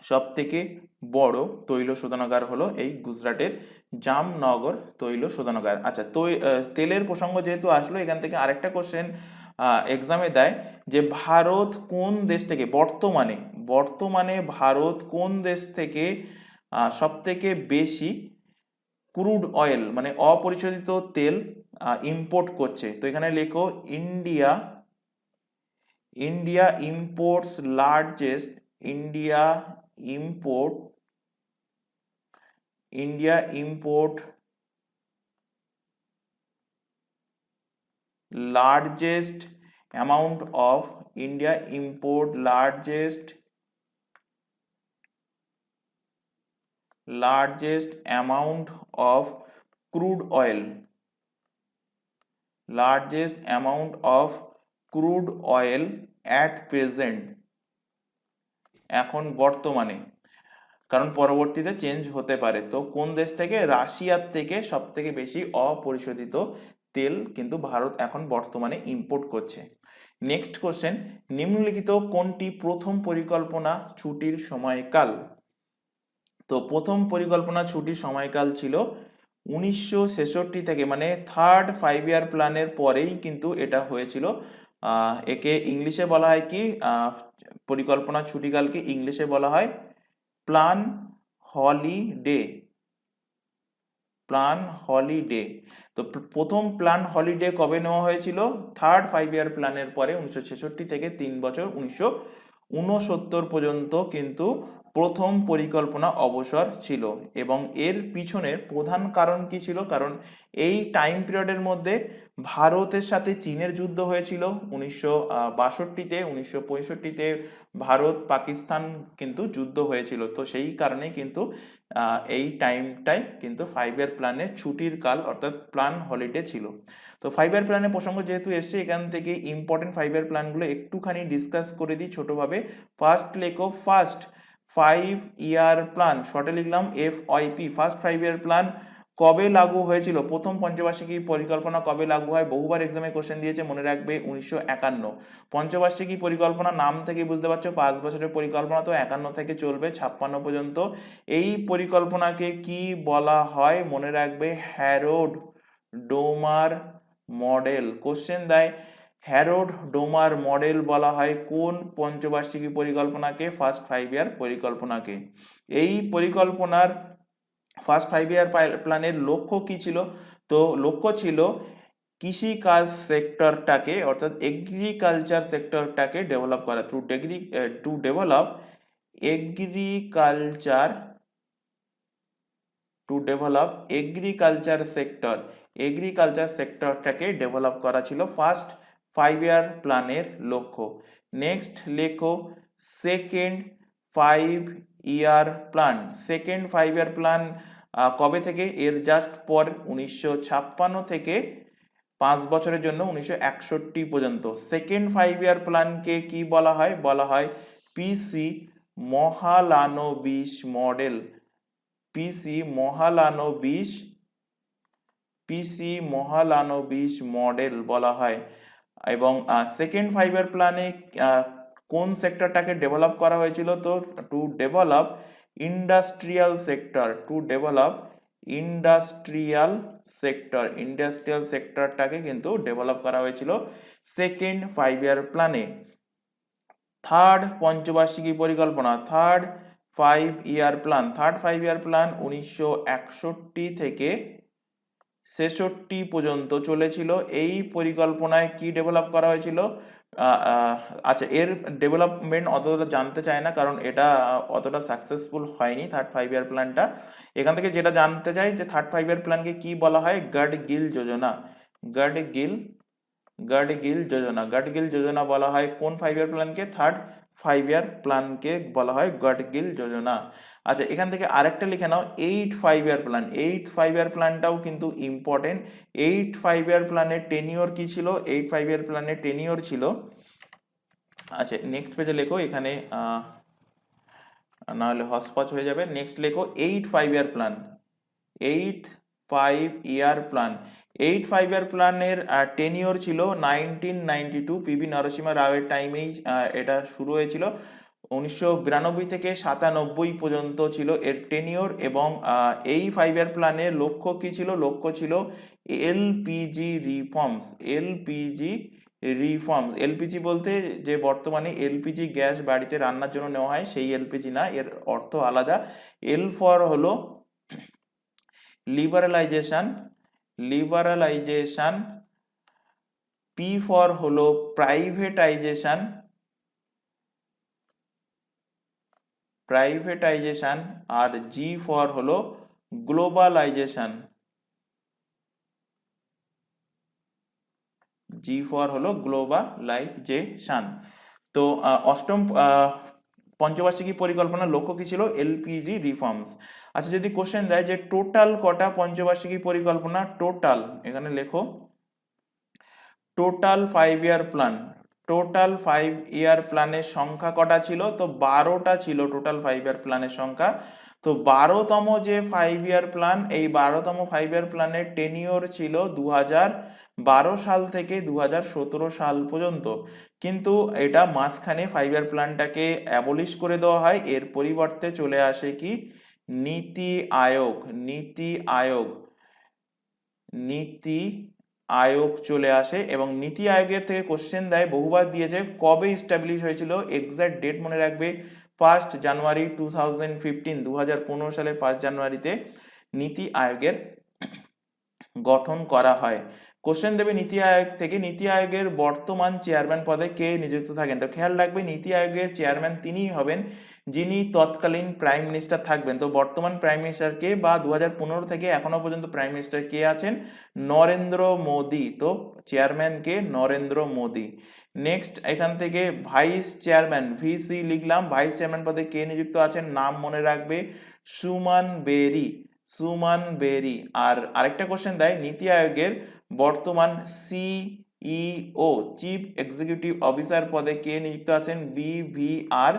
S1: সব থেকে বড় তৈল শোধনাগার হলো এই গুজরাটের জামনগর তৈল শোধনাগার। আচ্ছা, তো তেলের প্রসঙ্গ যেহেতু আসলো, এখান থেকে আরেকটা কোশ্চেন এক্সামে দেয় যে ভারত কোন দেশ থেকে বর্তমানে ভারত কোন দেশ থেকে সব থেকে বেশি ক্রুড অয়েল মানে অপরিশোধিত তেল ইম্পোর্ট করছে? তো এখানে লেখো India imports largest India import largest amount of crude oil at present, এখন বর্তমানে, কারণ পরবর্তীতে চেঞ্জ হতে পারে। তো কোন দেশ থেকে? রাশিয়ার থেকে সব থেকে বেশি অপরিশোধিত তেল কিন্তু ভারত এখন বর্তমানে ইম্পোর্ট করছে। নেক্সট কোশ্চেন, নিম্নলিখিত কোনটি প্রথম পরিকল্পনা ছুটির সময়কাল? তো প্রথম পরিকল্পনা ছুটির সময়কাল ছিল 1966 থেকে, মানে থার্ড 5 ইয়ার প্ল্যানের পরেই কিন্তু এটা হয়েছিল। একে ইংলিশে বলা হয় কি, পরিকল্পনা ছুটিকালকে ইংলিশে বলা হয় প্ল্যান হলিডে। তো প্রথম প্ল্যান হলিডে কবে নেওয়া হয়েছিল? থার্ড 5 ইয়ার প্ল্যানের পরে 1966 থেকে 3 বছর 1969 পর্যন্ত কিন্তু প্রথম পরিকল্পনা অবসর ছিল। এবং এর পিছনের প্রধান কারণ কি ছিল? কারণ এই টাইম পিরিয়ডের মধ্যে ভারতের সাথে চীনের যুদ্ধ হয়েছিল 1962-তে, 1965-তে ভারত পাকিস্তান কিন্তু যুদ্ধ হয়েছিল। তো সেই কারণেই কিন্তু এই টাইমটাই কিন্তু 5 ইয়ার প্ল্যানের ছুটির কাল অর্থাৎ প্ল্যান হলিডে ছিল। তো 5 ইয়ার প্ল্যানের প্রসঙ্গ যেহেতু এসছে, এখান থেকে ইম্পর্টেন্ট 5 ইয়ার প্ল্যানগুলো একটুখানি ডিসকাস করে দিই ছোটভাবে। ফার্স্ট লেখো ফার্স্ট 5 ইয়ার প্ল্যান, শর্টে লিখলাম FYP। ফার্স্ট 5 ইয়ার প্ল্যান কবে লাগু হয়েছিল? প্রথম পঞ্চবার্ষিকী পরিকল্পনা কবে লাগু হয়? বহুবার এক্সামে কোশ্চেন দিয়েছে, মনে রাখবে 1951। পঞ্চবার্ষিকী পরিকল্পনা নাম থেকে বুঝতে পারছো 5 বছরের পরিকল্পনা, তো 51 থেকে চলবে 56 পর্যন্ত। এই পরিকল্পনাকে কি বলা হয়? মনে রাখবে হ্যারোড ডোমার মডেল। কোশ্চেন দেয় হ্যারোড ডোমার মডেল বলা হয় কোন পঞ্চবার্ষিকী পরিকল্পনাকে? ফার্স্ট 5 ইয়ার পরিকল্পনাকে। এই পরিকল্পনার ফার্স্ট 5 ইয়ার প্ল্যানের লক্ষ্য কি ছিল? তো লক্ষ্য ছিল কৃষিকাজ সেক্টরটাকে অর্থাৎ এগ্রিকালচার সেক্টরটাকে ডেভেলপ করা, টু ডেভেলপ এগ্রিকালচার সেক্টরটাকে ডেভেলপ করা ছিল ফার্স্ট 5 ইয়ার প্ল্যানের লক্ষ্য। নেক্সট লেখো second 5 year plan. Second 5 year plan কবে থেকে? এর জাস্ট পর 1956 থেকে 5 বছরের জন্য 1961 পর্যন্ত। সেকেন্ড 5 ইয়ার প্ল্যানকে কি বলা হয়? বলা হয় পিসি মহালানোবিশ মডেল। পিসি মহালানোবিশ মডেল বলা হয়। এবং সেকেন্ড 5 ইয়ার প্ল্যানে কোন সেক্টরটাকে ডেভেলপ করা হয়েছিল? তো টু ডেভেলপ ইন্ডাস্ট্রিয়াল সেক্টরটাকে কিন্তু ডেভেলপ করা হয়েছিল সেকেন্ড 5 ইয়ার প্ল্যানে। থার্ড পঞ্চবার্ষিকী পরিকল্পনা, থার্ড 5 ইয়ার প্ল্যান 1961 থেকে 66 পর্যন্ত চলেছিল। এই পরিকল্পনায় কি ডেভেলপ করা হয়েছিল? আচ্ছা, এর ডেভেলপমেন্ট অতটা জানতে চায় না, কারণ এটা অতটা সাকসেসফুল হয়নি থার্ড 5 ইয়ার প্ল্যানটা। এখান থেকে যেটা জানতে চাই যে থার্ড 5 ইয়ার প্ল্যানকে কি বলা হয়? গাডগিল যোজনা বলা হয় কোন 5 ইয়ার প্ল্যানকে? থার্ড 5 ইয়ার প্ল্যানকে বলা হয় গাডগিল যোজনা। আচ্ছা, এখান থেকে আরেকটা লিখে নাও 8 5 ইয়ার প্ল্যান। 8 5 ইয়ার প্ল্যানটাও কিন্তু ইম্পর্টেন্ট। 8 5 ইয়ার প্ল্যানের টেনিওর কি ছিল? 8 5 ইয়ার প্ল্যানের টেনিওর ছিল, আচ্ছা নেক্সট পেজে লেখো, এখানে না হলে হসপচ হয়ে যাবে। নেক্সট লেখো 8 5 ইয়ার প্ল্যান। 8 5 ইয়ার প্ল্যান 8 5 ইয়ার প্ল্যানের টেনিওর ছিল 1992। পিভি নরসিংহ রাওয়ের টাইমেই এটা শুরু হয়েছিল। 1992 থেকে 97 পর্যন্ত ছিল এর টেনিওর। এবং এই 5 ইয়ার প্ল্যানের লক্ষ্য কি ছিল? লক্ষ্য ছিল এলপিজি রিফর্মস। এলপিজি বলতে যে বর্তমানে এলপিজি গ্যাস বাড়িতে রান্নার জন্য নেওয়া হয় সেই এলপিজি না, এর অর্থ আলাদা। এল ফর হলো লিবারালাইজেশন, পি ফর হলো প্রাইভেটাইজেশন, আর জি ফর হলো গ্লোবালাইজেশন। তো অষ্টম পঞ্চবার্ষিকী পরিকল্পনার লক্ষ্য কি ছিল? LPG reforms. আচ্ছা, যদি কোশ্চেন দেয় যে টোটাল কটা পঞ্চবার্ষিকী পরিকল্পনা? টোটাল এখানে লেখো টোটাল 5 ইয়ার প্ল্যানের সংখ্যা কটা ছিল? তো 12টা ছিল টোটাল 5 ইয়ার প্ল্যানের সংখ্যা। তো 12তম যে 5 ইয়ার প্ল্যান, এই 12তম 5 ইয়ার প্ল্যানের টেনিওর ছিল 2012 সাল থেকে 2017 সাল পর্যন্ত। কিন্তু এটা মাঝখানে 5 ইয়ার প্ল্যানটাকে অ্যাবলিশ করে দেওয়া হয়। এর পরিবর্তে চলে আসে কি? নীতি আয়োগ চলে আসে। এবং নীতি আয়োগের থেকে কোশ্চেন দেয়, বহুবার দিয়েছে, কবে ইস্টাবলিশ হয়েছিল? এক্সাক্ট ডেট মনে রাখবে, 1 জানুয়ারি 2015। 2015 সালের 1 জানুয়ারিতে নীতি আয়োগের গঠন করা হয়। কোশ্চেন দেবে নীতি আয়োগ থেকে, নীতি আয়োগের বর্তমান চেয়ারম্যান পদে কে নিযুক্ত থাকেন? তো খেয়াল রাখবে, নীতি আয়োগের চেয়ারম্যান তিনিই হবেন যিনি তৎকালীন প্রাইম মিনিস্টার থাকবেন। তো বর্তমান প্রাইম মিনিস্টার কে, বা 2015 থেকে এখনো পর্যন্ত প্রাইম মিনিস্টার কে আছেন? নরেন্দ্র মোদী। তো চেয়ারম্যান কে? নরেন্দ্র মোদী। নেক্সট এখান থেকে ভাইস চেয়ারম্যান, ভিসি লিখলাম। ভাইস চেয়ারম্যান পদে কে নিযুক্ত আছেন? নাম মনে রাখবে, সুমন বেরি। আর আরেকটা কোশ্চেন দেয়, নীতি আয়োগের বর্তমান সিইও, চিফ এক্সিকিউটিভ অফিসার পদে কে নিযুক্ত আছেন? বিভিআর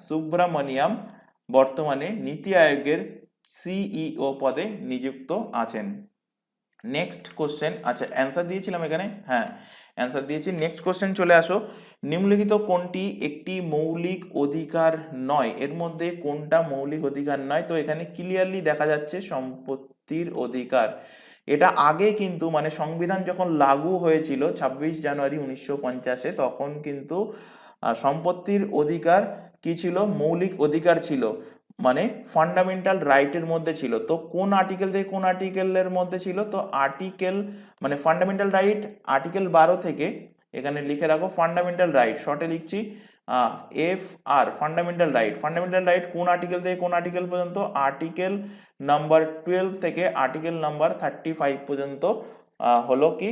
S1: সুব্রামনিয়াম বর্তমানে নীতি আয়োগের সিইও পদে নিযুক্ত আছেন। নেক্সট কোশ্চেন, আচ্ছা অ্যান্সার দিয়েছিলাম এখানে, হ্যাঁ অ্যান্সার দিয়েছি। নেক্সট কোশ্চেন চলে আসো, নিম্নলিখিত কোনটি একটি মৌলিক অধিকার নয়? এর মধ্যে কোনটা মৌলিক অধিকার নয়? তো এখানে ক্লিয়ারলি দেখা যাচ্ছে সম্পত্তির অধিকার। এটা আগে কিন্তু মানে সংবিধান যখন লাগু হয়েছিল 26 জানুয়ারি 1950-এ, তখন কিন্তু সম্পত্তির অধিকার কি ছিল? মৌলিক অধিকার ছিল, মানে ফান্ডামেন্টাল রাইটের মধ্যে ছিল। তো কোন আর্টিকেল থেকে কোন আর্টিকেলের মধ্যে ছিল? তো আর্টিকেল মানে ফান্ডামেন্টাল রাইট আর্টিকেল 12 থেকে, এখানে লিখে রাখো ফান্ডামেন্টাল রাইট, শর্টে লিখছি F R, fundamental right. Fundamental right কোন আর্টিকেল থেকে কোন আর্টিকেল পর্যন্ত? আর্টিকেল নাম্বার 12 থেকে আর্টিকেল নাম্বার 35 পর্যন্ত হলো কি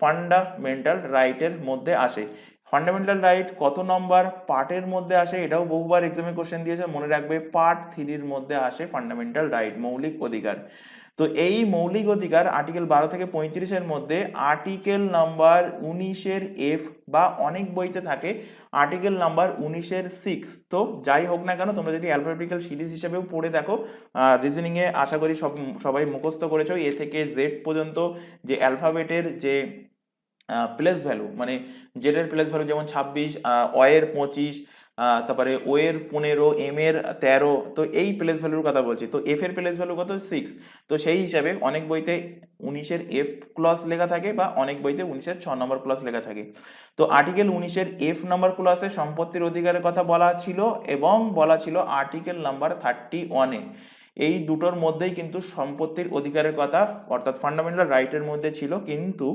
S1: ফান্ডামেন্টাল রাইটের মধ্যে আসে। ফান্ডামেন্টাল রাইট কত নম্বর পার্টের মধ্যে আসে? এটাও বহুবার এক্সামে কোশ্চেন দিয়েছে, মনে রাখবে পার্ট 3-র মধ্যে আসে ফান্ডামেন্টাল রাইট, মৌলিক অধিকার। তো এই মৌলিক অধিকার আর্টিকেল 12 থেকে 35-এর মধ্যে আর্টিকেল নাম্বার 19-এর এফ বা অনেক বইতে থাকে আর্টিকেল নাম্বার 19-এর 6। তো যাই হোক না কেন, তোমরা যদি অ্যালফাবেটিক্যাল সিরিজ হিসেবেও পড়ে দেখো, রিজনিং এ আশা করি সবাই মুখস্থ করেছো এ থেকে জেড পর্যন্ত যে অ্যালফাবেটের যে প্লেস ভ্যালু, মানে জেড এর প্লেস ভ্যালু যেমন 26, অ এর 25, তারপরে ও এর 15, এম এর 13, তো এই প্লেস ভ্যালুর কথা বলছি। তো এফ এর প্লেস ভ্যালু কত? 6। তো সেই হিসাবে অনেক বইতে 19-এর এফ ক্লস লেখা থাকে বা অনেক বইতে 19-এর 6 নম্বর ক্লস লেখা থাকে। তো আর্টিকেল 19-এর এফ নাম্বার ক্লসে সম্পত্তির অধিকারের কথা বলা ছিল, এবং বলা ছিল আর্টিকেল নাম্বার 31-এ। এই দুটোর মধ্যেই কিন্তু সম্পত্তির অধিকারের কথা অর্থাৎ ফান্ডামেন্টাল রাইটের মধ্যে ছিল। কিন্তু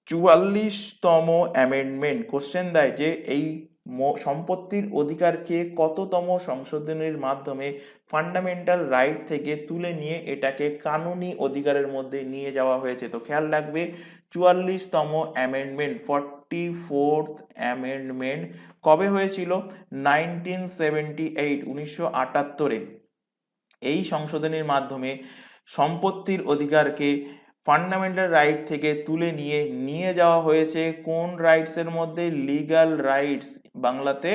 S1: 44তম অ্যামেন্ডমেন্ট কোশ্চেন দেয় যে এই সম্পত্তির অধিকারকে কততম সংশোধনের মাধ্যমে ফান্ডামেন্টাল রাইট থেকে তুলে নিয়ে এটাকে কানুনি অধিকারের মধ্যে নিয়ে যাওয়া হয়েছে। তো খেয়াল রাখবে 44তম অ্যামেন্ডমেন্ট, 44th অ্যামেন্ডমেন্ট কবে হয়েছিল? 1978, 1978-এ। এই সংশোধনের মাধ্যমে সম্পত্তির অধিকারকে ফান্ডামেন্টাল রাইট থেকে তুলে নিয়ে যাওয়া হয়েছে কোন রাইটসের মধ্যে? লিগ্যাল রাইটস, বাংলাতে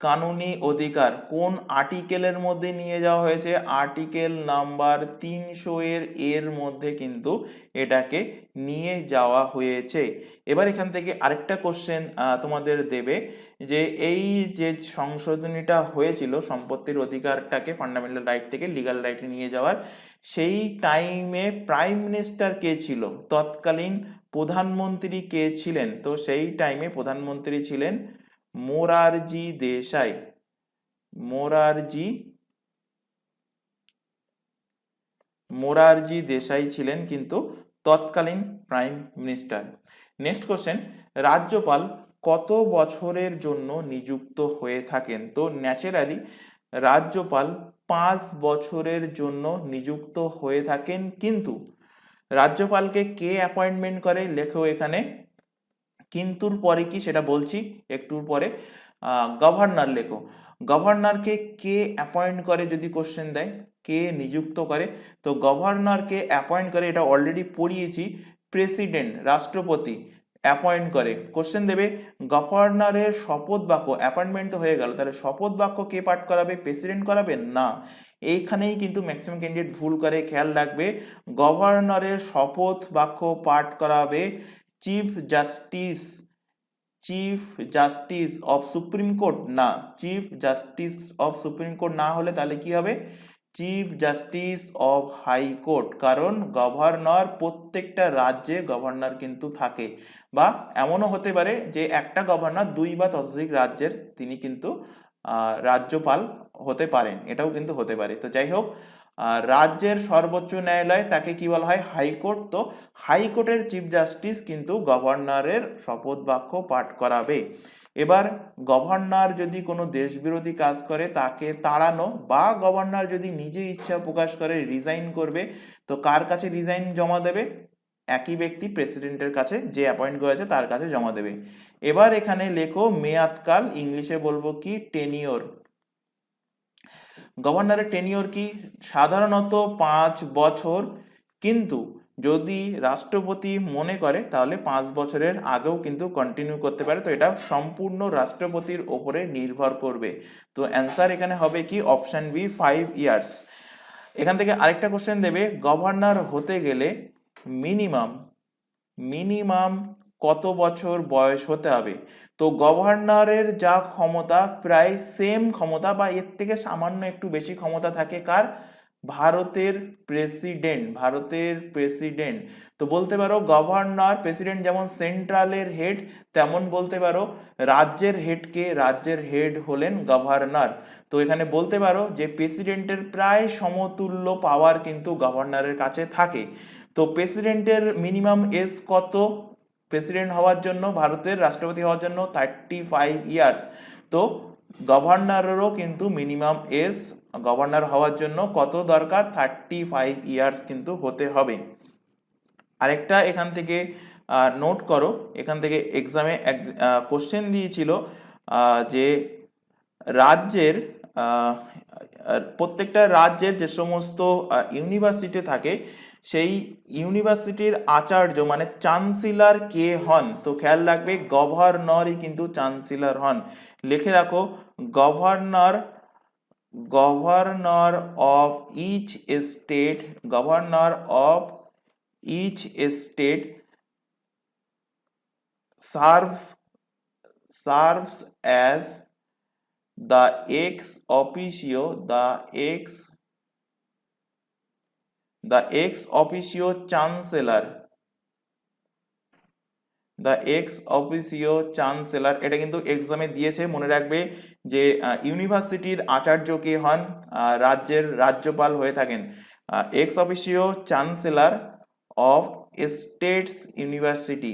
S1: কানুনি অধিকার। কোন আর্টিকেলের মধ্যে নিয়ে যাওয়া হয়েছে? আর্টিকেল নাম্বার 300-এর মধ্যে কিন্তু এটাকে নিয়ে যাওয়া হয়েছে। এবার এখান থেকে আরেকটা কোশ্চেন তোমাদের দেবে যে এই যে সংশোধনীটা হয়েছিল সম্পত্তির অধিকারটাকে ফান্ডামেন্টাল রাইট থেকে লিগ্যাল রাইটে নিয়ে যাওয়ার, সেই টাইমে প্রাইম মিনিস্টার কে ছিল? তৎকালীন প্রধানমন্ত্রী কে ছিলেন? তো সেই টাইমে প্রধানমন্ত্রী ছিলেন মোরারজি দেশাই। মোরারজি দেশাই ছিলেন কিন্তু তৎকালীন প্রাইম মিনিস্টার। নেক্সট কোশ্চেন, রাজ্যপাল কত বছরের জন্য নিযুক্ত হয়ে থাকেন? তো ন্যাচারালি রাজ্যপাল 5 বছরের জন্য নিযুক্ত হয়ে থাকেন, কিন্তু রাজ্যপালকে কে অ্যাপয়েন্টমেন্ট করে? লেখো এখানে, কিন্তুর পরে কি সেটা বলছি একটু পরে। গভর্নর লেখো। গভর্নরকে কে অ্যাপয়েন্ট করে যদি কোশ্চেন দেয়? কে নিযুক্ত করে? তো গভর্নরকে অ্যাপয়েন্ট করে, এটা অলরেডি পড়িয়েছি, প্রেসিডেন্ট, রাষ্ট্রপতি অ্যাপয়েন্ট করে। কোশ্চেন দেবে গভর্নরের শপথ বাক্য, অ্যাপয়েন্টমেন্ট তো হয়ে গেল, তাহলে শপথ বাক্য কে পাঠ করাবে? প্রেসিডেন্ট করাবে না। এইখানেই কিন্তু ম্যাক্সিমাম ক্যান্ডিডেট ভুল করে। খেয়াল রাখবে, গভর্নরের শপথ বাক্য পাঠ করাবে chief justice. Chief justice of supreme court না, chief justice of supreme court না হলে তাহলে কি হবে? Chief justice of high court. কারণ গভর্নর, প্রত্যেকটা রাজ্যে গভর্নর কিন্তু থাকে, বা এমনও হতে পারে যে একটা গভর্নর 2 বা ততোধিক রাজ্যের তিনি কিন্তু রাজ্যপাল হতে পারেন, এটাও কিন্তু হতে পারে। তো যাই হোক, রাজ্যের সর্বোচ্চ ন্যায়ালয় তাকে কি বলা হয়? হাইকোর্ট। তো হাইকোর্টের চিফ জাস্টিস কিন্তু গভর্নরের শপথ বাক্য পাঠ করাবে। এবার গভর্নর যদি কোনো দেশবিরোধী কাজ করে তাকে তাড়ানো, বা গভর্নর যদি নিজে ইচ্ছা প্রকাশ করে রিজাইন করবে, তো কার কাছে রিজাইন জমা দেবে? একই ব্যক্তি, প্রেসিডেন্টের কাছে, যে অ্যাপয়েন্ট করেছে তার কাছে জমা দেবে। এবার এখানে লেখো মেয়াদকাল, ইংলিশে বলবো কি? টেনিওর। গভর্নরের টেনিওর কি? সাধারণত 5 বছর, কিন্তু যদি রাষ্ট্রপতি মনে করে তাহলে 5 বছরের আগেও কিন্তু কন্টিনিউ করতে পারে। তো এটা সম্পূর্ণ রাষ্ট্রপতির ওপরে নির্ভর করবে। তো অ্যান্সার এখানে হবে কি? Option B, 5 years. এখান থেকে আরেকটা কোশ্চেন দেবে, গভর্নর হতে গেলে মিনিমাম কত বছর বয়স হতে হবে? তো গভর্নরের যা ক্ষমতা প্রায় সেম ক্ষমতা বা এর থেকে সামান্য একটু বেশি ক্ষমতা থাকে কার? ভারতের প্রেসিডেন্ট তো বলতে পারো গভর্নর। প্রেসিডেন্ট যেমন সেন্ট্রালের হেড, তেমন বলতে পারো রাজ্যের রাজ্যের হেড হলেন গভর্নর। তো এখানে বলতে পারো যে প্রেসিডেন্টের প্রায় সমতুল্য পাওয়ার কিন্তু গভর্নরের কাছে থাকে। তো প্রেসিডেন্টের মিনিমাম এজ কত প্রেসিডেন্ট হওয়ার জন্য, ভারতের রাষ্ট্রপতি হওয়ার জন্য? 35 ইয়ার্স। তো গভর্নরেরও কিন্তু মিনিমাম এজ গভর্নর হওয়ার জন্য কত দরকার? 35 ইয়ার্স কিন্তু হতে হবে। আরেকটা এখান থেকে নোট করো, এখান থেকে এক্সামে এক কোশ্চেন দিয়েছিল যে রাজ্যের প্রত্যেকটা রাজ্যের যে সমস্ত ইউনিভার্সিটি থাকে, সেই ইউনিভার্সিটির আচার্য মানে চ্যান্সেলর কে হন? তো খেয়াল রাখবে গভর্নরই কিন্তু চ্যান্সেলর হন। লিখে রাখো, governor of each state, governor of each state serves as the ex officio chancellor, এটা কিন্তু এক্সামে দিয়েছে, মনে রাখবে যে ইউনিভার্সিটির আচার্য কে হন? রাজ্যের রাজ্যপাল হয়ে থাকেন। X officio chancellor of states university.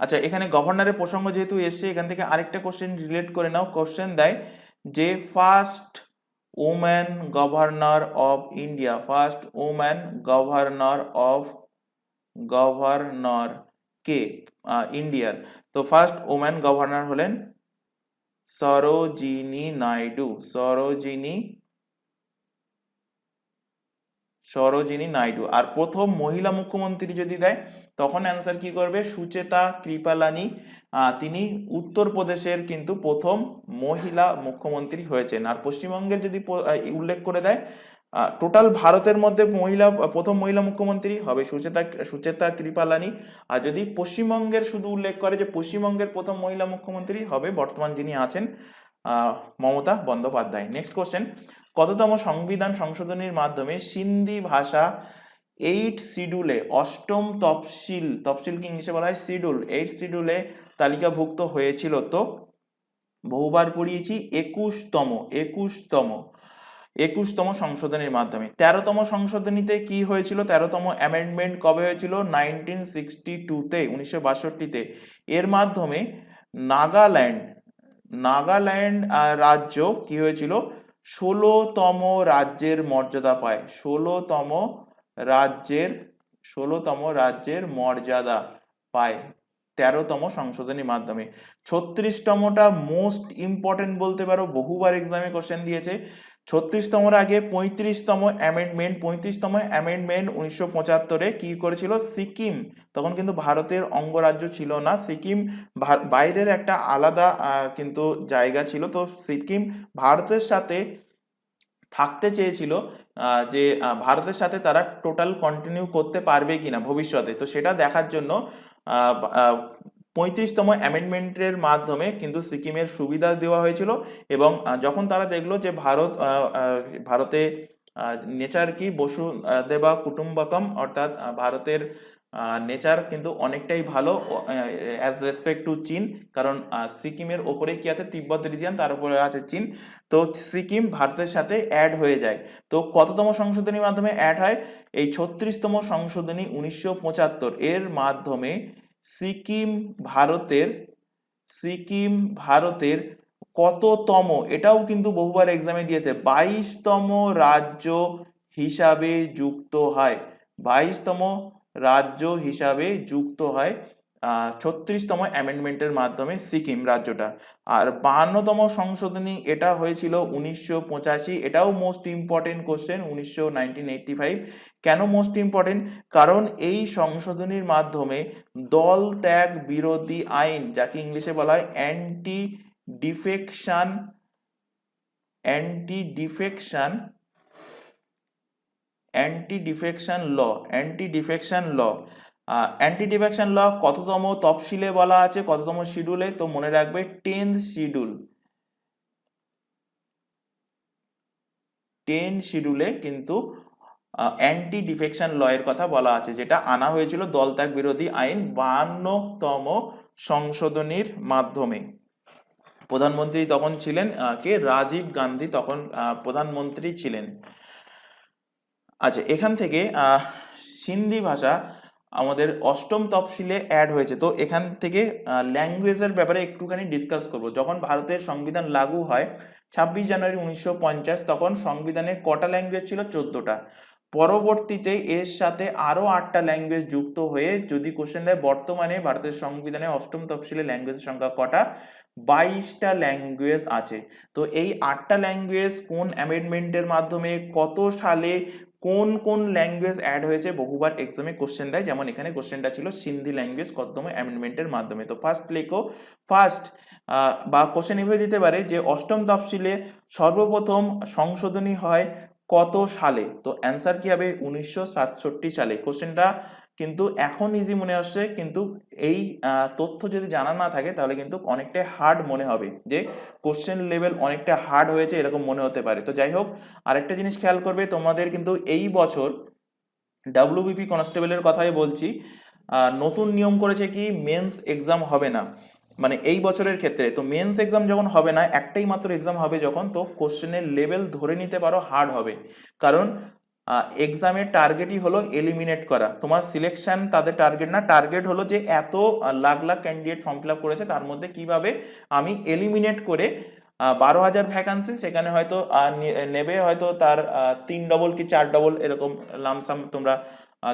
S1: আচ্ছা, এখানে গভর্নরের প্রসঙ্গ যেহেতু এসছে, এখান থেকে আরেকটা কোশ্চেন রিলেট করে নাও। কোশ্চেন দেয় যে first woman governor of India, governor কে ইন্ডিয়ার? তো ফার্স্ট ওম্যান গভর্নর হলেন সরোজিনী নাইডু। আর প্রথম মহিলা মুখ্যমন্ত্রী যদি দেয়, তখন অ্যান্সার কি করবে? সুচেতা কৃপালানি। তিনি উত্তরপ্রদেশের কিন্তু প্রথম মহিলা মুখ্যমন্ত্রী হয়েছেন। আর পশ্চিমবঙ্গের যদি উল্লেখ করে দেয়, টোটাল ভারতের মধ্যে প্রথম মহিলা মুখ্যমন্ত্রী হবে সুচেতা কৃপালানি। আর যদি পশ্চিমবঙ্গের শুধু উল্লেখ করে যে পশ্চিমবঙ্গের প্রথম মহিলা মুখ্যমন্ত্রী হবে বর্তমান যিনি আছেন মমতা বন্দ্যোপাধ্যায়। নেক্সট কোশ্চেন, কততম সংবিধান সংশোধনীর মাধ্যমে সিন্ধি ভাষা 8 শিডিউলে, অষ্টম তফসিল কি ইংলিশে বলা হয়? শিডিউল, 8 শিডিউলে তালিকাভুক্ত হয়েছিল? তো বহুবার পড়িয়েছি, 21তম সংশোধনীর মাধ্যমে। 13তম সংশোধনীতে কি হয়েছিল? 13তম অ্যামেন্ডমেন্ট কবে হয়েছিল? 1962-তে, 1962-তে। এর মাধ্যমে নাগাল্যান্ড রাজ্য কি হয়েছিল? 16তম রাজ্যের মর্যাদা পায়। 16তম রাজ্যের মর্যাদা পায় 13তম সংশোধনীর মাধ্যমে। 36তমটা মোস্ট ইম্পর্টেন্ট বলতে পারো, বহুবার এক্সামে কোশ্চেন দিয়েছে। 36তমর আগে 35তম অ্যামেন্ডমেন্ট 1975-এ কি করেছিল? সিকিম, তখন কিন্তু ভারতের অঙ্গরাজ্য ছিল না, সিকিম বাইরের একটা আলাদা কিন্তু জায়গা ছিল। তো সিকিম ভারতের সাথে থাকতে চেয়েছিল, যে ভারতের সাথে তারা টোটাল কন্টিনিউ করতে পারবে কিনা ভবিষ্যতে। তো সেটা দেখার জন্য 35তম অ্যামেন্ডমেন্টের মাধ্যমে কিন্তু সিকিমের সুবিধা দেওয়া হয়েছিল। এবং যখন তারা দেখলো যে ভারতে নেচার কি বসুদেবা কুটুম্বকম, অর্থাৎ ভারতের নেচার কিন্তু অনেকটাই ভালো অ্যাজ রেসপেক্ট টু চীন, কারণ সিকিমের ওপরে কি আছে? তিব্বত রিজিয়ন, তার উপরে আছে চীন। তো সিকিম ভারতের সাথে অ্যাড হয়ে যায়। তো কততম সংশোধনীর মাধ্যমে অ্যাড হয়? এই 36তম সংশোধনী 1975, এর মাধ্যমে সিকিম ভারতের কততম, এটাও কিন্তু বহুবার এক্সামে দিয়েছে, 22তম রাজ্য হিসাবে যুক্ত হয়। 22তম রাজ্য হিসাবে যুক্ত হয় 36তম অ্যামেন্ডমেন্টের মাধ্যমে সিকিম রাজ্যটা। আর 52তম সংশোধনী এটা হয়েছিল 1985। এটাও মোস্ট ইম্পর্টেন্ট কোশ্চেন, 1985। কেন মোস্ট ইম্পর্টেন্ট? কারণ এই সংশোধনীর মাধ্যমে দল ত্যাগ বিরোধী আইন, যাকে ইংলিশে বলা হয় anti defection law, anti defection law কততম তফসিলে বলা আছে, কততম শিডিউলে? তো মনে রাখবে 10th শিডিউল। 10 শিডিউলে কিন্তু অ্যান্টি ডিফেকশন ল এর কথা বলা আছে, যেটা আনা হয়েছিল দলত্যাগ বিরোধী আইন 52তম সংশোধনীর মাধ্যমে। প্রধানমন্ত্রী তখন ছিলেন কে? রাজীব গান্ধী তখন প্রধানমন্ত্রী ছিলেন। আচ্ছা, এখান থেকে সিন্ধি ভাষা আমাদের 8ম তফসিলে অ্যাড হয়েছে। তো এখান থেকে ল্যাঙ্গুয়েজের ব্যাপারে একটুখানি ডিসকাস করব। যখন ভারতের সংবিধান লাগু হয় 26 জানুয়ারি 1950, তখন সংবিধানে কটা ল্যাঙ্গুয়েজ ছিল? 14টা। পরবর্তীতে এর সাথে আরো 8টা ল্যাঙ্গুয়েজ যুক্ত হয়ে যদি কোশ্চেন দেয় বর্তমানে ভারতের সংবিধানে 8ম তফসিলে ল্যাঙ্গুয়েজের সংখ্যা কটা? 22টা ল্যাঙ্গুয়েজ আছে। তো এই 8টা ল্যাঙ্গুয়েজ কোন অ্যামেন্ডমেন্টের মাধ্যমে, কত সালে, কোন কোন ল্যাঙ্গুয়েজ অ্যাড হয়েছে, বহুবার এক্সামে কোশ্চেন দেয়। যেমন এখানে কোশ্চেনটা ছিল সিন্ধি ল্যাঙ্গুয়েজ কততম অ্যামেন্ডমেন্টের মাধ্যমে। তো ফার্স্ট লেখো, ফার্স্ট বা কোশ্চেন এভাবে দিতে পারে যে 8ম তফসিলে সর্বপ্রথম সংশোধনী হয় কত সালে? তো অ্যান্সার কি হবে? 1967 সালে। কোশ্চেনটা কিন্তু এখন ইজি মনে আসছে, কিন্তু এই তথ্য যদি জানা না থাকে তাহলে কিন্তু অনেকটা হার্ড মনে হবে, যে কোশ্চেন লেভেল অনেকটা হার্ড হয়েছে এরকম মনে হতে পারে। তো যাই হোক, আরেকটা জিনিস খেয়াল করবে, তোমাদের কিন্তু এই বছর ডাব্লিউবিপি কনস্টেবলের কথাই বলছি, নতুন নিয়ম করেছে কি মেন্স এক্সাম হবে না, মানে এই বছরের ক্ষেত্রে। তো মেন্স এক্সাম যখন হবে না, একটাই মাত্র এক্সাম হবে যখন, তো কোশ্চেনের লেভেল ধরে নিতে পারো হার্ড হবে। কারণ এক্সামের টার্গেটই হলো এলিমিনেট করা, তোমার সিলেকশন তাদের টার্গেট না। টার্গেট হলো যে এত lakh lakh candidate form fill up করেছে, তার মধ্যে কিভাবে আমি এলিমিনেট করে 12,000 ভ্যাকান্সি, সেখানে হয়তো নেবে হয়তো তার 3 ডবল কি 4 ডবল এরকম লামসাম তোমরা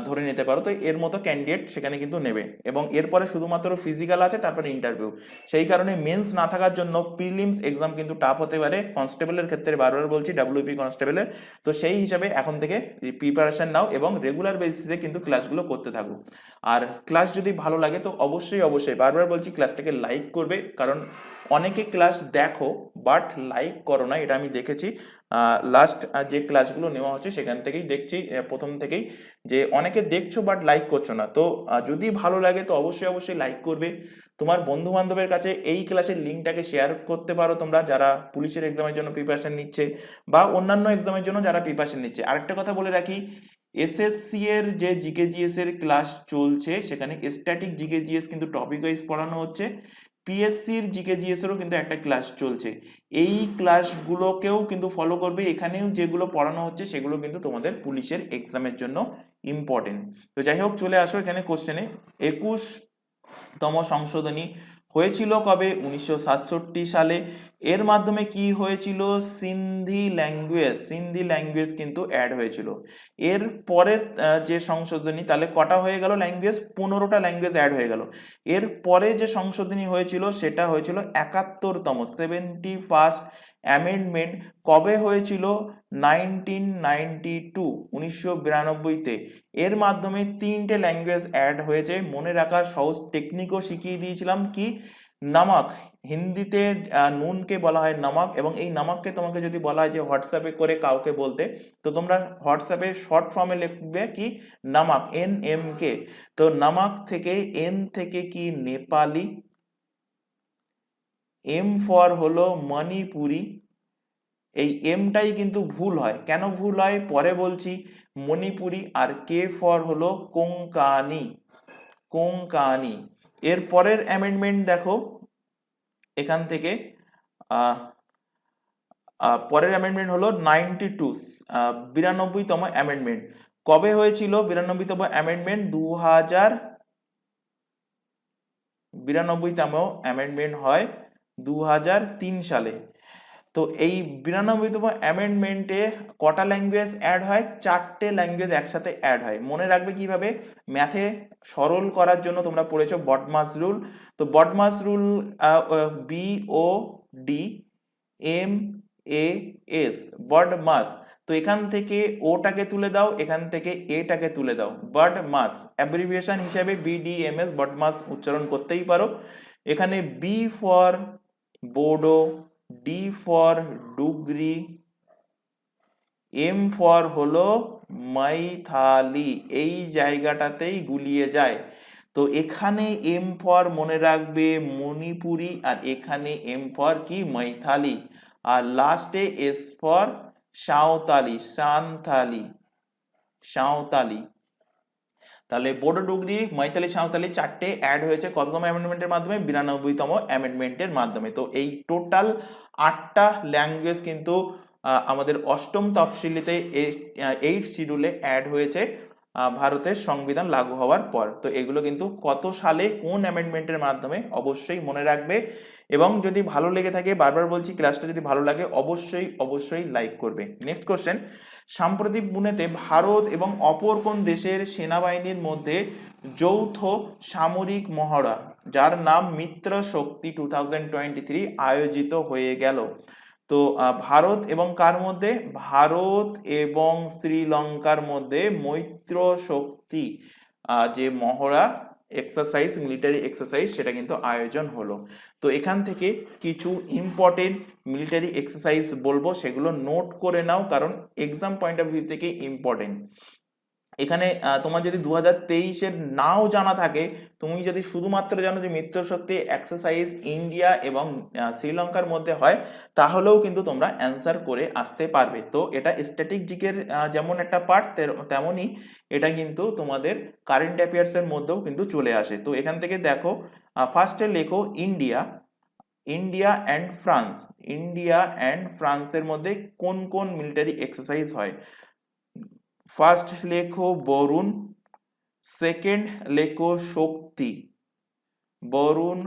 S1: ধরে নিতে পারো। তো এর মতো ক্যান্ডিডেট সেখানে কিন্তু নেবে, এবং এরপরে শুধুমাত্র ফিজিক্যাল আছে, তারপরে ইন্টারভিউ। সেই কারণে মেন্স না থাকার জন্য প্রিলিমস এক্সাম কিন্তু টাফ হতে পারে কনস্টেবলের ক্ষেত্রে, বারবার বলছি ডাব্লিউপি কনস্টেবলের। তো সেই হিসাবে এখন থেকে প্রিপারেশন নাও এবং রেগুলার বেসিসে কিন্তু ক্লাসগুলো করতে থাকো। আর ক্লাস যদি ভালো লাগে তো অবশ্যই অবশ্যই বারবার বলছি ক্লাসটাকে লাইক করবে, কারণ অনেকে ক্লাস দেখো বাট লাইক করো না, এটা আমি দেখেছি। লাস্ট যে ক্লাসগুলো নেওয়া হচ্ছে সেখান থেকেই দেখছি প্রথম থেকেই যে অনেকে দেখছো বাট লাইক করছো না। তো যদি ভালো লাগে তো অবশ্যই অবশ্যই লাইক করবে। তোমার বন্ধু বান্ধবের কাছে এই ক্লাসের লিঙ্কটাকে শেয়ার করতে পারো তোমরা, যারা পুলিশের এক্সামের জন্য প্রিপারেশন নিচ্ছে বা অন্যান্য এক্সামের জন্য যারা প্রিপারেশন নিচ্ছে। আরেকটা কথা বলে রাখি, এসএসসি এর যে জিকে জিএস এর ক্লাস চলছে, সেখানে স্ট্যাটিক জিকে জিএস কিন্তু টপিক ওয়াইজ পড়ানো হচ্ছে। পিএসসির জিকে জিএস এরও কিন্তু একটা ক্লাস চলছে। এই ক্লাসগুলোকেও কিন্তু ফলো করবে, এখানেও যেগুলো পড়ানো হচ্ছে সেগুলো কিন্তু তোমাদের পুলিশের এক্সামের জন্য ইম্পর্টেন্ট। তো যাই হোক, চলে আসো এখানে কোশ্চেনে। 21তম সংশোধনী হয়েছিল কবে? 1967 সালে। এর মাধ্যমে কি হয়েছিল? সিন্ধি ল্যাঙ্গুয়েজ কিন্তু অ্যাড হয়েছিল। এর পরের যে সংশোধনী, তাহলে কটা হয়ে গেল ল্যাঙ্গুয়েজ? 15টা ল্যাঙ্গুয়েজ অ্যাড হয়ে গেল। এর পরে যে সংশোধনী হয়েছিল সেটা হয়েছিল 71তম 71st অ্যামেন্ডমেন্ট। কবে হয়েছিল? 1992 এর মাধ্যমে 3টে ল্যাঙ্গুয়েজ অ্যাড হয়েছে। মনে রাখার সহজ টেকনিকও শিখিয়ে দিয়েছিলাম, কি? নামক। হিন্দিতে নুনকে বলা হয় নামক, এবং এই নামককে তোমাকে যদি বলা হয় যে হোয়াটসঅ্যাপে করে কাউকে বলতে, তো তোমরা হোয়াটসঅ্যাপে শর্ট ফর্মে লিখবে কি? নামক, NMK। তো নামক থেকে এন থেকে কি? নেপালি। এম ফর হলো মণিপুরি। এই এমটাই কিন্তু ভুল হয়, কেন ভুল হয় পরে বলছি। মণিপুরি। আর কে ফর হলো কোঙ্কানি। এর পরের অ্যামেন্ডমেন্ট দেখো এখান থেকে, পরের অ্যামেন্ডমেন্ট হলো 92তম অ্যামেন্ডমেন্ট। কবে হয়েছিল 92তম অ্যামেন্ডমেন্ট? 92তম অ্যামেন্ডমেন্ট হয় 2003 সালে। তো এই 92তম অ্যামেন্ডমেন্টে কটা ল্যাঙ্গুয়েজ অ্যাড হয়? 4টে ল্যাঙ্গুয়েজ একসাথে অ্যাড হয়। মনে রাখবে কিভাবে? ম্যাথে সরল করার জন্য তোমরা পড়েছো বডমাস রুল। তো বডমাস রুল, BODMAS, বডমাস। তো এখান থেকে ওটাকে তুলে দাও, এখান থেকে এটাকে তুলে দাও, বডমাস। অ্যাব্রিভিয়েশন হিসেবে BDMS, বডমাস উচ্চারণ করতেই পারো। এখানে B for Bodo, D for Dogri, M for হলো মৈথালি এই জায়গাটাতেই গুলিয়ে যায়। তো এখানে এম ফর মনে রাখবে মণিপুরি, আর এখানে এম ফর কি মৈথালি, আর লাস্টে এস ফর সাঁওতালি, সাঁওতালি। তাহলে বোডো ডুগরি মৈথালি সাঁওতালি চারটে অ্যাড হয়েছে কততম অ্যামেন্ডমেন্টের মাধ্যমে? 92তম অ্যামেন্ডমেন্টের মাধ্যমে। তো এই টোটাল 8টা ল্যাঙ্গুয়েজ কিন্তু আমাদের অষ্টম তফসিলিতে 8 শিডিউলে অ্যাড হয়েছে ভারতের সংবিধান লাগু হওয়ার পর। তো এগুলো কিন্তু কত সালে কোন অ্যামেন্ডমেন্টের মাধ্যমে অবশ্যই মনে রাখবে। এবং যদি ভালো লেগে থাকে, বারবার বলছি ক্লাসটা যদি ভালো লাগে অবশ্যই অবশ্যই লাইক করবে। নেক্সট কোশ্চেন, সাম্প্রতিক বুনেতে ভারত এবং অপর কোন দেশের সেনাবাহিনীর মধ্যে যৌথ সামরিক মহড়া যার নাম মিত্র শক্তি 2023 আয়োজিত হয়ে গেল? তো ভারত এবং কার মধ্যে? ভারত এবং শ্রীলঙ্কার মধ্যে মৈত্র শক্তি যে মহড়া এক্সারসাইজ, মিলিটারি এক্সারসাইজ, সেটা কিন্তু আয়োজন হলো। তো এখান থেকে কিছু ইম্পর্টেন্ট মিলিটারি এক্সারসাইজ বলবো, সেগুলো নোট করে নাও, কারণ এক্সাম পয়েন্ট অফ ভিউ থেকে ইম্পর্টেন্ট। এখানে তোমার যদি 2023-এর নাও জানা থাকে, তুমি যদি শুধুমাত্র জানো যে মিত্র শক্তি এক্সারসাইজ ইন্ডিয়া এবং শ্রীলঙ্কার মধ্যে হয়, তাহলেও কিন্তু তোমরা অ্যান্সার করে আসতে পারবে। তো এটা স্ট্যাটিক জিকের যেমন একটা পার্ট, তেমনই এটা কিন্তু তোমাদের কারেন্ট অ্যাফেয়ার্সের মধ্যেও কিন্তু চলে আসে। তো এখান থেকে দেখো, ফার্স্টে লেখো India, India and France, India and ফ্রান্সের মধ্যে কোন কোন মিলিটারি এক্সারসাইজ হয়? ফার্স্ট লেখো বরুণ, সেকেন্ড লেখো শক্তি, বরুণ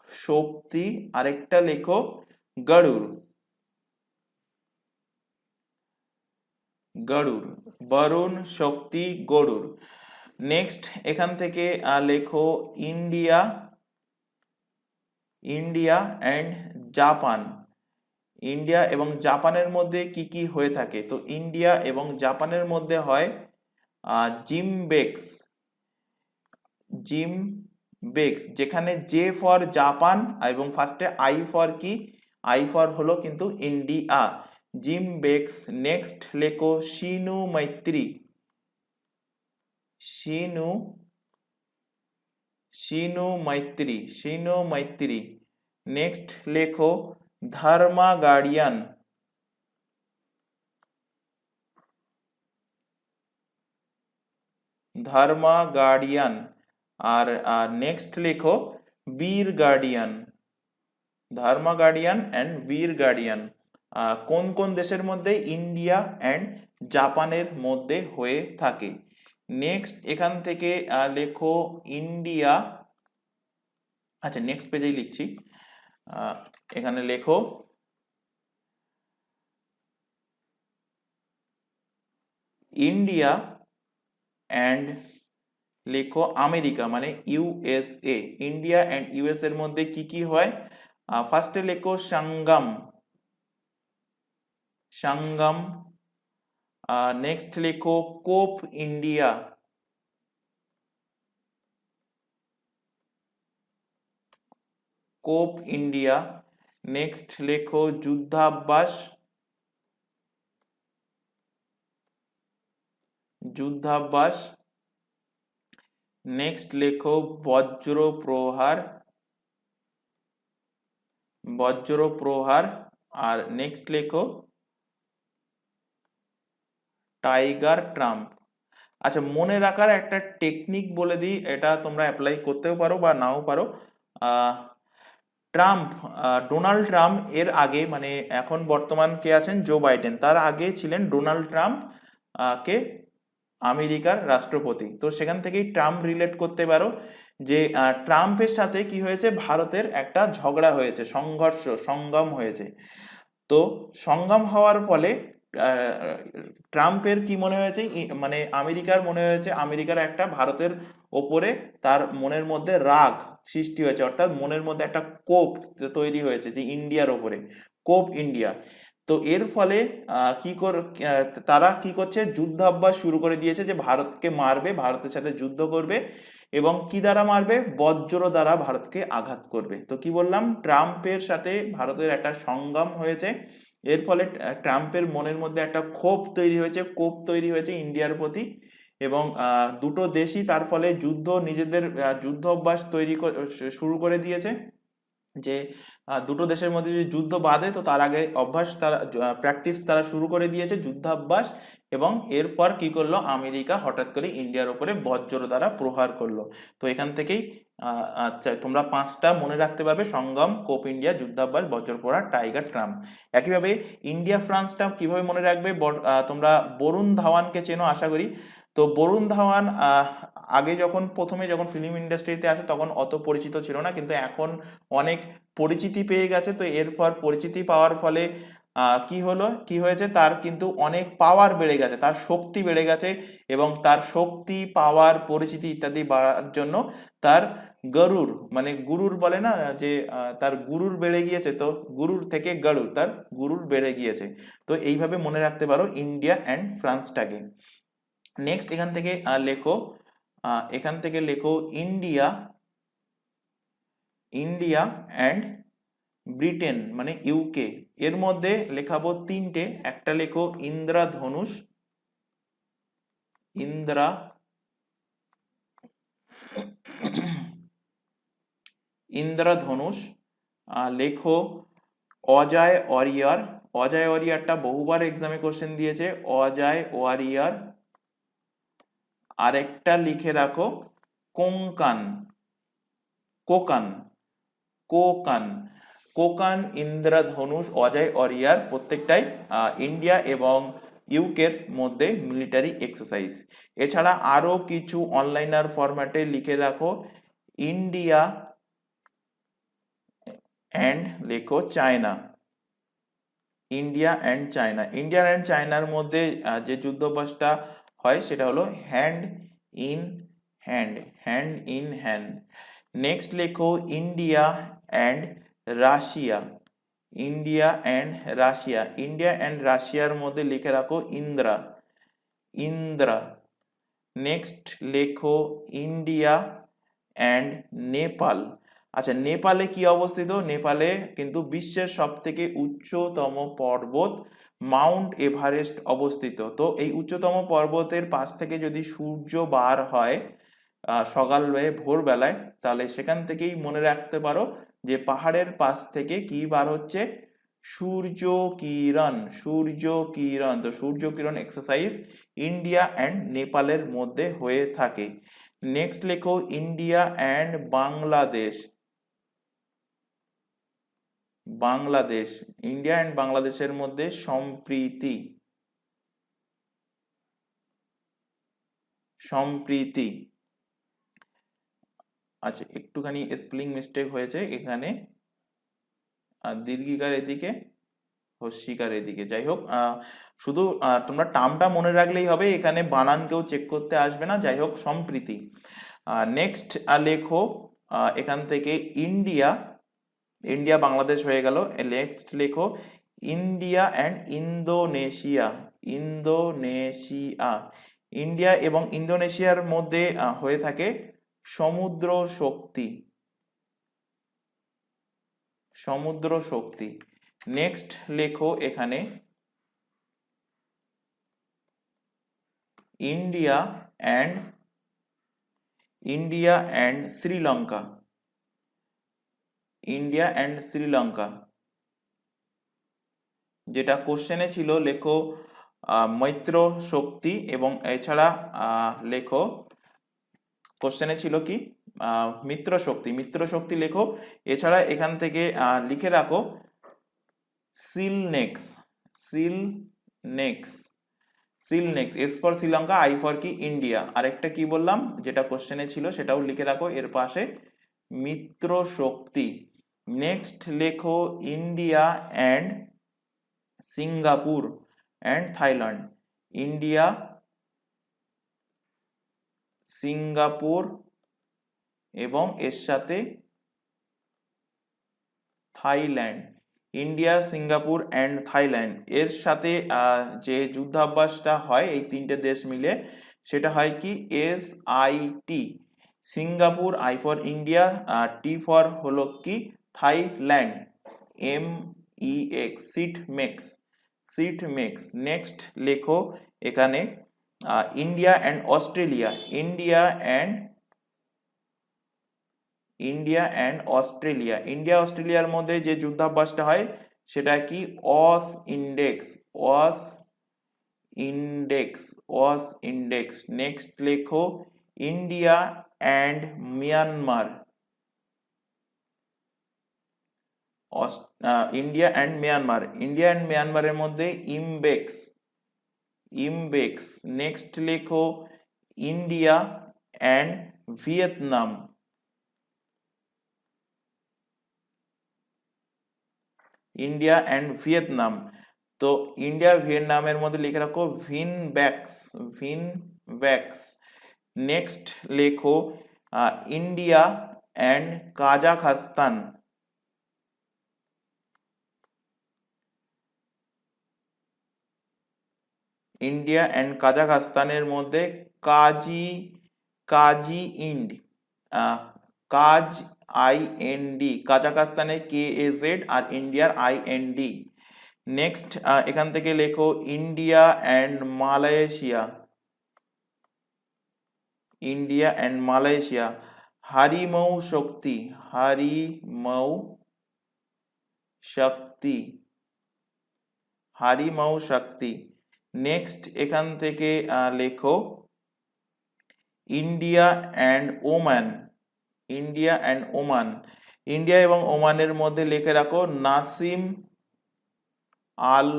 S1: শক্তি, আরেকটা লেখো গরুড়, গরুড়, বরুণ শক্তি গরুড়। নেক্সট এখান থেকে লেখো India, India and Japan, India এবং জাপানের মধ্যে কি কি হয়ে থাকে? তো ইন্ডিয়া এবং জাপানের মধ্যে হয় জিমবেক্স, জিমবেক্স, যেখানে জে ফর জাপান এবং ফার্স্টে আই ফর কি? আই ফর হলো কিন্তু ইন্ডিয়া, জিমবেক্স। নেক্সট লেখো শিনু মৈত্রী, শিনু, শিনু মৈত্রী, শিনু মৈত্রী। নেক্সট লেখো ধর্মা গার্ডিয়ান, ধর্মা গার্ডিয়ান। আর নেক্সট লেখো বীর গার্ডিয়ান, ধর্মা গার্ডিয়ান অ্যান্ড বীর গার্ডিয়ান। কোন কোন দেশের মধ্যে? ইন্ডিয়া অ্যান্ড জাপানের মধ্যে হয়ে থাকে। নেক্সট এখান থেকে লেখো ইন্ডিয়া, আচ্ছা নেক্সট পেজেই লিখছি, এখানে লেখো ইন্ডিয়া অ্যান্ড লেখো আমেরিকা মানে ইউএসএ, ইন্ডিয়া অ্যান্ড ইউএস এর মধ্যে কি কি হয়? ফার্স্টে লেখো সঙ্গম, সঙ্গম। নেক্সট লেখো কোপ ইন্ডিয়া, কোপ ইন্ডিয়া। নেক্সট লেখো যুদ্ধাভ্যাস, যুদ্ধাভ্যাস। নেক্সট লেখো বজ্র প্রহার, বজ্র প্রহার। আর নেক্সট লেখো টাইগার ট্রাম্প। আচ্ছা, মনে রাখার একটা টেকনিক বলে দিই, এটা তোমরা অ্যাপ্লাই করতেও পারো বা নাও পারো। ট্রাম্প, ডোনাল্ড ট্রাম্প এর আগে, মানে এখন বর্তমান কে আছেন? জো বাইডেন, তার আগে ছিলেন ডোনাল্ড ট্রাম্প কে আমেরিকার রাষ্ট্রপতি। তো সেখান থেকেই ট্রাম্প রিলেট করতে পারো যে ট্রাম্পের সাথে কি হয়েছে? ভারতের একটা ঝগড়া হয়েছে, সংঘর্ষ, সংগম হয়েছে। তো সংগম হওয়ার ফলে ট্রাম্পের কি মনে হয়েছে? মানে আমেরিকার মনে হয়েছে আমেরিকার একটা ভারতের ওপরে তার মনের মধ্যে রাগ সৃষ্টি হয়েছে, অর্থাৎ মনের মধ্যে একটা কোপ তৈরি হয়েছে যে ইন্ডিয়ার ওপরে, কোপ ইন্ডিয়া। তো এর ফলে তারা কি করছে? যুদ্ধাভ্যাস শুরু করে দিয়েছে, যে ভারতকে মারবে, ভারতের সাথে যুদ্ধ করবে, এবং কি দ্বারা মারবে? বজ্র দ্বারা ভারতকে আঘাত করবে। তো কি বললাম? ট্রাম্পের সাথে ভারতের একটা সংগ্রাম হয়েছে, এর ফলে ট্রাম্পের মনের মধ্যে একটা ক্ষোভ তৈরি হয়েছে ইন্ডিয়ার প্রতি, এবং দুটো দেশই তার ফলে নিজেদের যুদ্ধ অভ্যাস শুরু করে দিয়েছে, যে দুটো দেশের মধ্যে যদি যুদ্ধ বাঁধে তো তার আগে প্র্যাকটিস তারা শুরু করে দিয়েছে, যুদ্ধাভ্যাস। এবং এরপর কি করলো, আমেরিকা হঠাৎ করে ইন্ডিয়ার উপরে বজ্র দ্বারা প্রহার করলো। তো এখান থেকেই আচ্ছা, তোমরা 5টা মনে রাখতে পারবে: সঙ্গম, কোপ ইন্ডিয়া, যুদ্ধাভ্যাস, বজ্র প্রহার, টাইগার, ট্রাম্প। একইভাবে ইন্ডিয়া ফ্রান্সটা কিভাবে মনে রাখবে, তোমরা বরুণ ধাওয়ানকে চেনো আশা করি। তো বরুণ ধাওয়ান আগে যখন ফিল্ম ইন্ডাস্ট্রিতে আসে তখন অত পরিচিত ছিল না, কিন্তু এখন অনেক পরিচিতি পেয়ে গেছে। তো এরপর পরিচিতি পাওয়ার ফলে কি হয়েছে, তার কিন্তু অনেক পাওয়ার বেড়ে গেছে, তার শক্তি বেড়ে গেছে, এবং তার শক্তি, পাওয়ার, পরিচিতি ইত্যাদি বাড়ার জন্য তার গুরুর বলে না, যে তার গুরুর বেড়ে গিয়েছে, তো গুরুর থেকে গরুর, তার গুরুর বেড়ে গিয়েছে। তো এইভাবে মনে রাখতে পারো ইন্ডিয়া অ্যান্ড ফ্রান্সটাকে। নেক্সট এখান থেকে লেখো ইন্ডিয়া অ্যান্ড ব্রিটেন মানে ইউকে। এর মধ্যে লেখাবো 3টে। একটা লেখো ইন্দ্রধনুষ, লেখো অজয় ওয়ারিয়ারটা বহুবার এক্সামে কোশ্চেন দিয়েছে, অজয় ওয়ারিয়ার। আরেকটা লিখে রাখো কোকান, ইন্দ্রধনুষ, অজয় ওয়ারিয়ার প্রত্যেকটাই ইন্ডিয়া এবং ইউকের মধ্যে মিলিটারি এক্সারসাইজ। এছাড়া আরো কিছু অনলাইনার ফরম্যাটে লিখে রাখো ইন্ডিয়া অ্যান্ড লেখো চায়না। ইন্ডিয়া অ্যান্ড চায়নার মধ্যে যে যুদ্ধাভ্যাসটা হয় সেটা হলো হ্যান্ড ইন হ্যান্ড। নেক্সট লেখো ইন্ডিয়া অ্যান্ড রাশিয়ার মধ্যে লিখে রাখো ইন্দ্রা। নেক্সট লেখো ইন্ডিয়া অ্যান্ড নেপাল। আচ্ছা, নেপালে কি অবস্থিত? নেপালে কিন্তু বিশ্বের সব থেকে উচ্চতম পর্বত মাউন্ট এভারেস্ট অবস্থিত। তো এই উচ্চতম পর্বতের পাশ থেকে যদি সূর্য বার হয় সকালবেলায়, ভোরবেলায়, তাহলে সেখান থেকেই মনে রাখতে পারো যে পাহাড়ের পাশ থেকে কি বার হচ্ছে, সূর্য কিরণ। তো সূর্য কিরণ এক্সারসাইজ ইন্ডিয়া অ্যান্ড নেপালের মধ্যে হয়ে থাকে। নেক্সট লেখো ইন্ডিয়া অ্যান্ড ইন্ডিয়া অ্যান্ড বাংলাদেশের মধ্যে সম্প্রীতি। আচ্ছা, একটুখানি স্পেলিং মিস্টেক হয়েছে এখানে, দীর্ঘিকার এদিকে, হস্যিকার এদিকে। যাই হোক, শুধু তোমরা টার্মটা মনে রাখলেই হবে, এখানে বানান কেউ চেক করতে আসবে না। যাই হোক, সম্প্রীতি। নেক্সট লেখো এখান থেকে ইন্ডিয়া বাংলাদেশ হয়ে গেল। নেক্সট লেখো ইন্ডিয়া অ্যান্ড ইন্দোনেশিয়া। ইন্ডিয়া এবং ইন্দোনেশিয়ার মধ্যে হয়ে থাকে সমুদ্র শক্তি। নেক্সট লেখো এখানে ইন্ডিয়া অ্যান্ড শ্রীলঙ্কা। যেটা কোশ্চেনে ছিল, লেখো মৈত্র শক্তি। এবং এছাড়া লেখো, কোশ্চেনে ছিল কি, মিত্র শক্তি লেখো। এছাড়া এখান থেকে লিখে রাখো silnex. S for Sri Lanka, I for কি, ইন্ডিয়া। আরেকটা কি বললাম যেটা কোশ্চেনে ছিল সেটাও লিখে রাখো এর পাশে, মিত্র শক্তি। নেক্সট লেখো India and Singapore and Thailand. India, Singapore এবং এর সাথে Thailand. India, Singapore and Thailand এর সাথে যে যুদ্ধাভ্যাসটা হয় এই 3টে দেশ মিলে, সেটা হয় কি SIT। Singapore, I for India, T for হলো কি Thailand, SITMEX, SITMEX. Next লেখো এখানে India and Australia, India and Australia, India অস্ট্রেলিয়ার মধ্যে যে যুদ্ধাভ্যাসটা হয় সেটা কি? AUSINDEX, AUSINDEX. Next লেখো India and Myanmar, India and মিয়ানমারের মধ্যে ইমবেক্স। নেক্সট লেখো India and Vietnam, India and Vietnam. তো ইন্ডিয়া ভিয়েতনামের মধ্যে লিখে রাখো ভিনব্যাক্স। নেক্সট লেখো India and Kazakhstan, India and কাজাখস্তানের মধ্যে কাজিইন্ড, কাজাখস্তানে KAZ আর ইন্ডিয়ার IND। নেক্সট এখান থেকে লেখো India and Malaysia, Harimau Shakti. Next এখান থেকে লেখো ইন্ডিয়া অ্যান্ড ওমান, ইন্ডিয়া এবং ওমানের মধ্যে লিখে রাখো নাসিম আল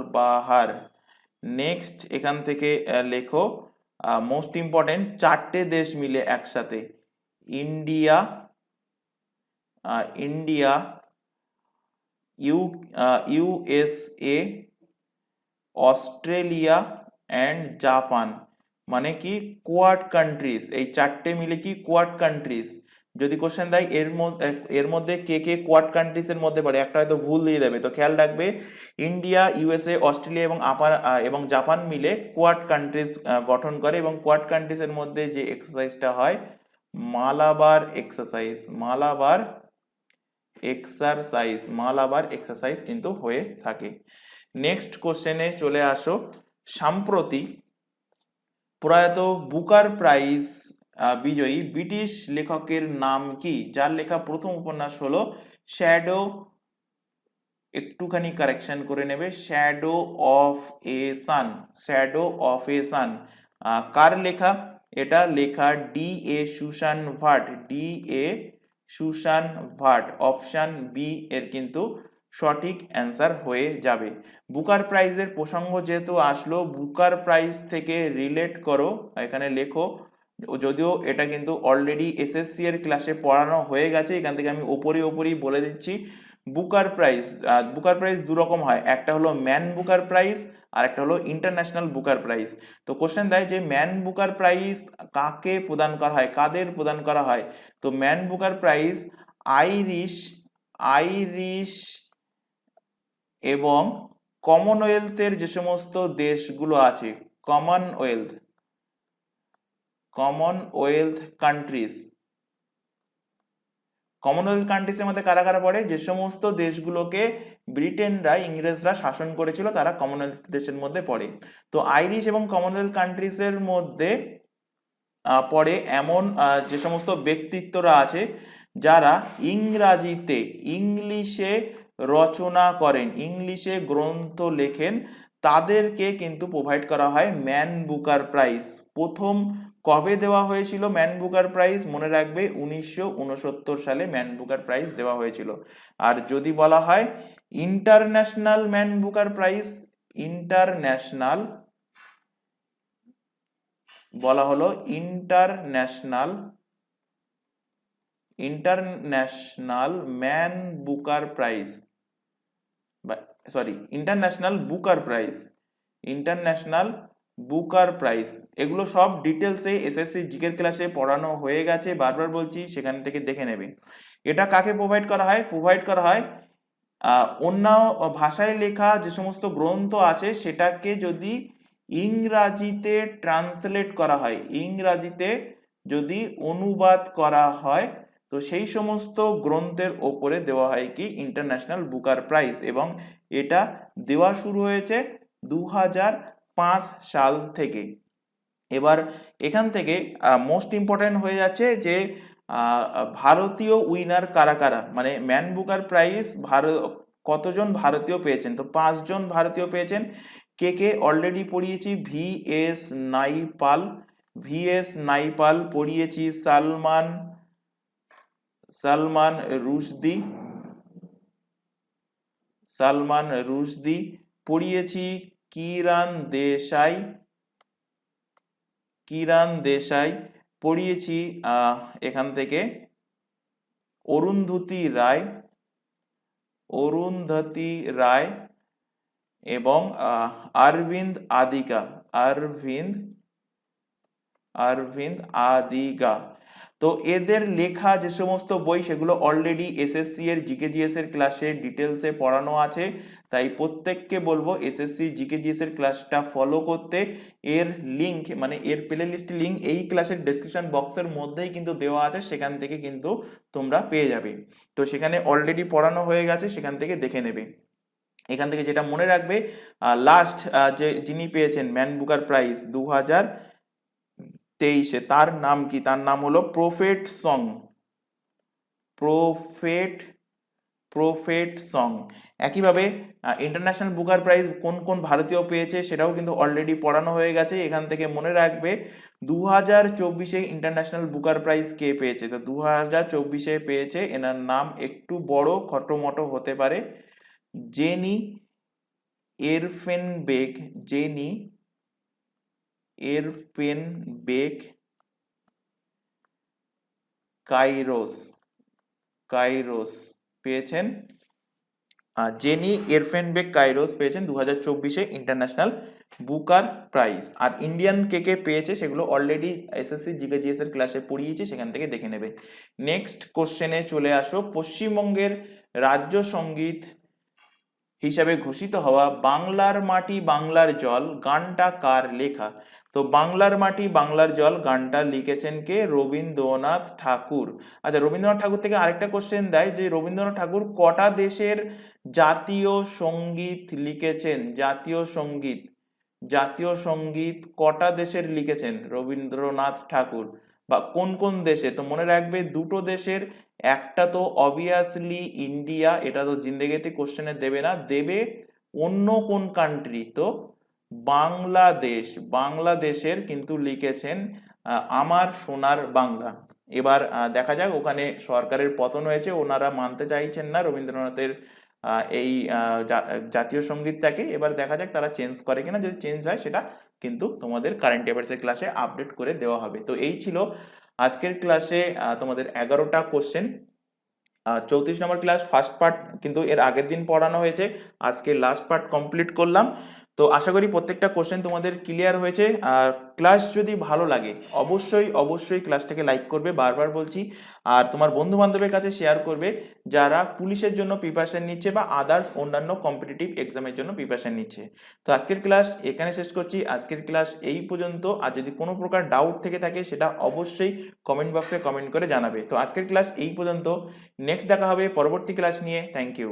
S1: বাহার। নেক্সট এখান থেকে লেখো মোস্ট ইম্পর্টেন্ট চারটে দেশ মিলে একসাথে India, USA, Australia and Japan, মানে কি কোয়াড কান্ট্রিজ। এই চারটে মিলে কি কোয়াড কান্ট্রিজ। যদি কোশ্চেন দেয় এর মধ্যে কে কে কোয়াড কান্ট্রিজ এর মধ্যে পড়ে, একটা হয়তো ভুল দিয়ে দেবে, তো খেয়াল রাখবে ইন্ডিয়া, USA, অস্ট্রেলিয়া এবং জাপান মিলে কোয়াড কান্ট্রিজ গঠন করে। এবং কোয়াড কান্ট্রিজ এর মধ্যে যে এক্সারসাইজটা হয় মালাবার এক্সারসাইজ কিন্তু হয়ে থাকে। নেক্সট কোশ্চেনে চলে আসো। সম্প্রতি প্রয়াত বুকার প্রাইজ বিজয়ী ব্রিটিশ লেখকের নাম কি, যার লেখা প্রথম উপন্যাস হলো শ্যাডো, একটুখানি কারেকশন করে নেবে, শ্যাডো অফ এ সান। কার লেখা? এটা লেখা DA Susan Bhat. Option B এর কিন্তু সঠিক অ্যান্সার হয়ে যাবে। বুকার প্রাইজের প্রসঙ্গ যেহেতু আসলো, বুকার প্রাইজ থেকে রিলেট করো, এখানে লেখো। যদিও এটা কিন্তু অলরেডি SSC এর ক্লাসে পড়ানো হয়ে গেছে, এখান থেকে আমি ওপরেই বলে দিচ্ছি। বুকার প্রাইজ দু রকম হয়, একটা হলো ম্যান বুকার প্রাইজ আর একটা হলো ইন্টারন্যাশনাল বুকার প্রাইজ। তো কোশ্চেন দেয় যে ম্যান বুকার প্রাইজ কাকে প্রদান করা হয়, কাদের প্রদান করা হয়? তো ম্যান বুকার প্রাইজ আইরিশ এবং কমনওয়েলথের যে সমস্ত দেশগুলো আছে, কমনওয়েলথ কান্ট্রিজের মধ্যে কারা কারা পড়ে? যে সমস্ত দেশগুলোকে ইংরেজরা শাসন করেছিল, তারা কমনওয়েলথ দেশের মধ্যে পড়ে। তো আইরিশ এবং কমনওয়েলথ কান্ট্রিজের মধ্যে পড়ে এমন যে সমস্ত ব্যক্তিত্বরা আছে যারা ইংলিশে রচনা করেন, ইংলিশে গ্রন্থ লেখেন, তাদেরকে কিন্তু প্রোভাইড করা হয় ম্যান বুকার প্রাইজ। প্রথম কবে দেওয়া হয়েছিল ম্যান বুকার প্রাইজ? মনে রাখবে 1969 সালে ম্যান বুকার প্রাইজ দেওয়া হয়েছিল। আর যদি বলা হয় international man Booker prize, international man Booker prize, international Booker prize, এগুলো সব ডিটেলসে SSC জিকের ক্লাসে পড়ানো হয়ে গেছে, বারবার বলছি, সেখান থেকে দেখে নেবে। এটা কাকে প্রোভাইড করা হয়? প্রোভাইড করা হয় অন্য ভাষায় লেখা যে সমস্ত গ্রন্থ আছে সেটাকে যদি ইংরাজিতে ট্রান্সলেট করা হয়, ইংরাজিতে যদি অনুবাদ করা হয়, তো তো সেই সমস্ত গ্রন্থের ওপরে দেওয়া হয় কি ইন্টারন্যাশনাল বুকার প্রাইজ, এবং এটা দেওয়া শুরু হয়েছে 2005 সাল থেকে। এবার এখান থেকে মোস্ট ইম্পর্টেন্ট হয়ে যাচ্ছে যে ভারতীয় উইনার কারা কারা, মানে ম্যান বুকার প্রাইজ কতজন ভারতীয় পেয়েছেন। তো 5 জন ভারতীয় পেয়েছেন। কে অলরেডি পড়িয়েছি, ভিএস নাইপাল পড়িয়েছি, সালমান রুশদি পড়িয়েছি, কিরান দেশাই পড়িয়েছি, এখান থেকে অরুন্ধতী রায় এবং অরবিন্দ আদিগা। তো এদের লেখা যে সমস্ত বই সেগুলো অলরেডি এসএসসি এর জিকেজিএস এর ক্লাসে ডিটেলসে পড়ানো আছে, তাই প্রত্যেককে বলবো এসএসসি জিকেজিএস এর ক্লাসটা ফলো করতে। এর লিংক মানে এর প্লে লিস্ট লিংক এই ক্লাসের ডেসক্রিপশন বক্সের মধ্যেই কিন্তু দেওয়া আছে, সেখান থেকে কিন্তু তোমরা পেয়ে যাবে। তো সেখানে অলরেডি পড়ানো হয়ে গেছে, সেখান থেকে দেখে নেবে। এখান থেকে যেটা মনে রাখবে, লাস্ট যিনি পেয়েছেন ম্যান বুকার প্রাইজ 2023-এ, তার নাম কি? তার নাম হলো প্রফেট সং। একইভাবে ইন্টারন্যাশনাল বুকার প্রাইজ কোন কোন ভারতীয় পেয়েছে সেটাও কিন্তু অলরেডি পড়ানো হয়ে গেছে। এখান থেকে মনে রাখবে 2024-এ ইন্টারন্যাশনাল বুকার প্রাইজ কে পেয়েছে। তো 2024-এ পেয়েছে, এনার নাম একটু বড় খটোমটো হতে পারে, জেনি এরফেনবেক কাইরোস পেয়েছেন। জেনি এরফেনবেক কাইরোস পেয়েছেন 2024-এ ইন্টারন্যাশনাল বুকার প্রাইজ। আর ইন্ডিয়ান কে পেয়েছে সেগুলো অলরেডি এসএসসি জিকেজিএস এর ক্লাসে পড়িয়েছি, সেখান থেকে দেখে নেবে। নেক্সট কোশ্চেনে চলে আসো। পশ্চিমবঙ্গের রাজ্য সঙ্গীত হিসাবে ঘোষিত হওয়া বাংলার মাটি বাংলার জল গানটা কার লেখা? তো বাংলার মাটি বাংলার জল গানটা লিখেছেন কে? রবীন্দ্রনাথ ঠাকুর। আচ্ছা, রবীন্দ্রনাথ ঠাকুর থেকে আরেকটা কোশ্চেন দেয় যে রবীন্দ্রনাথ ঠাকুর কটা দেশের জাতীয় সঙ্গীত লিখেছেন? জাতীয় সঙ্গীত কটা দেশের লিখেছেন রবীন্দ্রনাথ ঠাকুর, বা কোন কোন দেশে? তো মনে রাখবে দুটো দেশের, একটা তো অবভিয়াসলি ইন্ডিয়া, এটা তো জিন্দেগিতে কোশ্চেনে দেবে না, দেবে অন্য কোন কান্ট্রি? তো বাংলাদেশের কিন্তু লিখেছেন আমার সোনার বাংলা। এবার দেখা যাক, ওখানে সরকারের পতন হয়েছে, ওনারা মানতে চাইছেন না রবীন্দ্রনাথের এই জাতীয় সঙ্গীতটাকে। এবার দেখা যাক তারা চেঞ্জ করে কিনা, যদি চেঞ্জ হয় সেটা কিন্তু তোমাদের কারেন্ট অ্যাফেয়ার্সের ক্লাসে আপডেট করে দেওয়া হবে। তো এই ছিল আজকের ক্লাসে তোমাদের 11টা কোশ্চেন। 34 নম্বর ক্লাস ফার্স্ট পার্ট কিন্তু এর আগের দিন পড়ানো হয়েছে, আজকে লাস্ট পার্ট কমপ্লিট করলাম। তো আশা করি প্রত্যেকটা কোশ্চেন তোমাদের ক্লিয়ার হয়েছে। আর ক্লাস যদি ভালো লাগে অবশ্যই ক্লাসটাকে লাইক করবে, বারবার বলছি। আর তোমার বন্ধু বান্ধবের কাছে শেয়ার করবে যারা পুলিশের জন্য প্রিপারেশন নিচ্ছে বা আদার্স অন্যান্য কম্পিটিটিভ এক্সামের জন্য প্রিপারেশন নিচ্ছে। তো আজকের ক্লাস এখানে শেষ করছি, আজকের ক্লাস এই পর্যন্ত। আর যদি কোনো প্রকার ডাউট থেকে থাকে সেটা অবশ্যই কমেন্ট বক্সে কমেন্ট করে জানাবে। তো আজকের ক্লাস এই পর্যন্ত, নেক্সট দেখা হবে পরবর্তী ক্লাস নিয়ে। Thank you.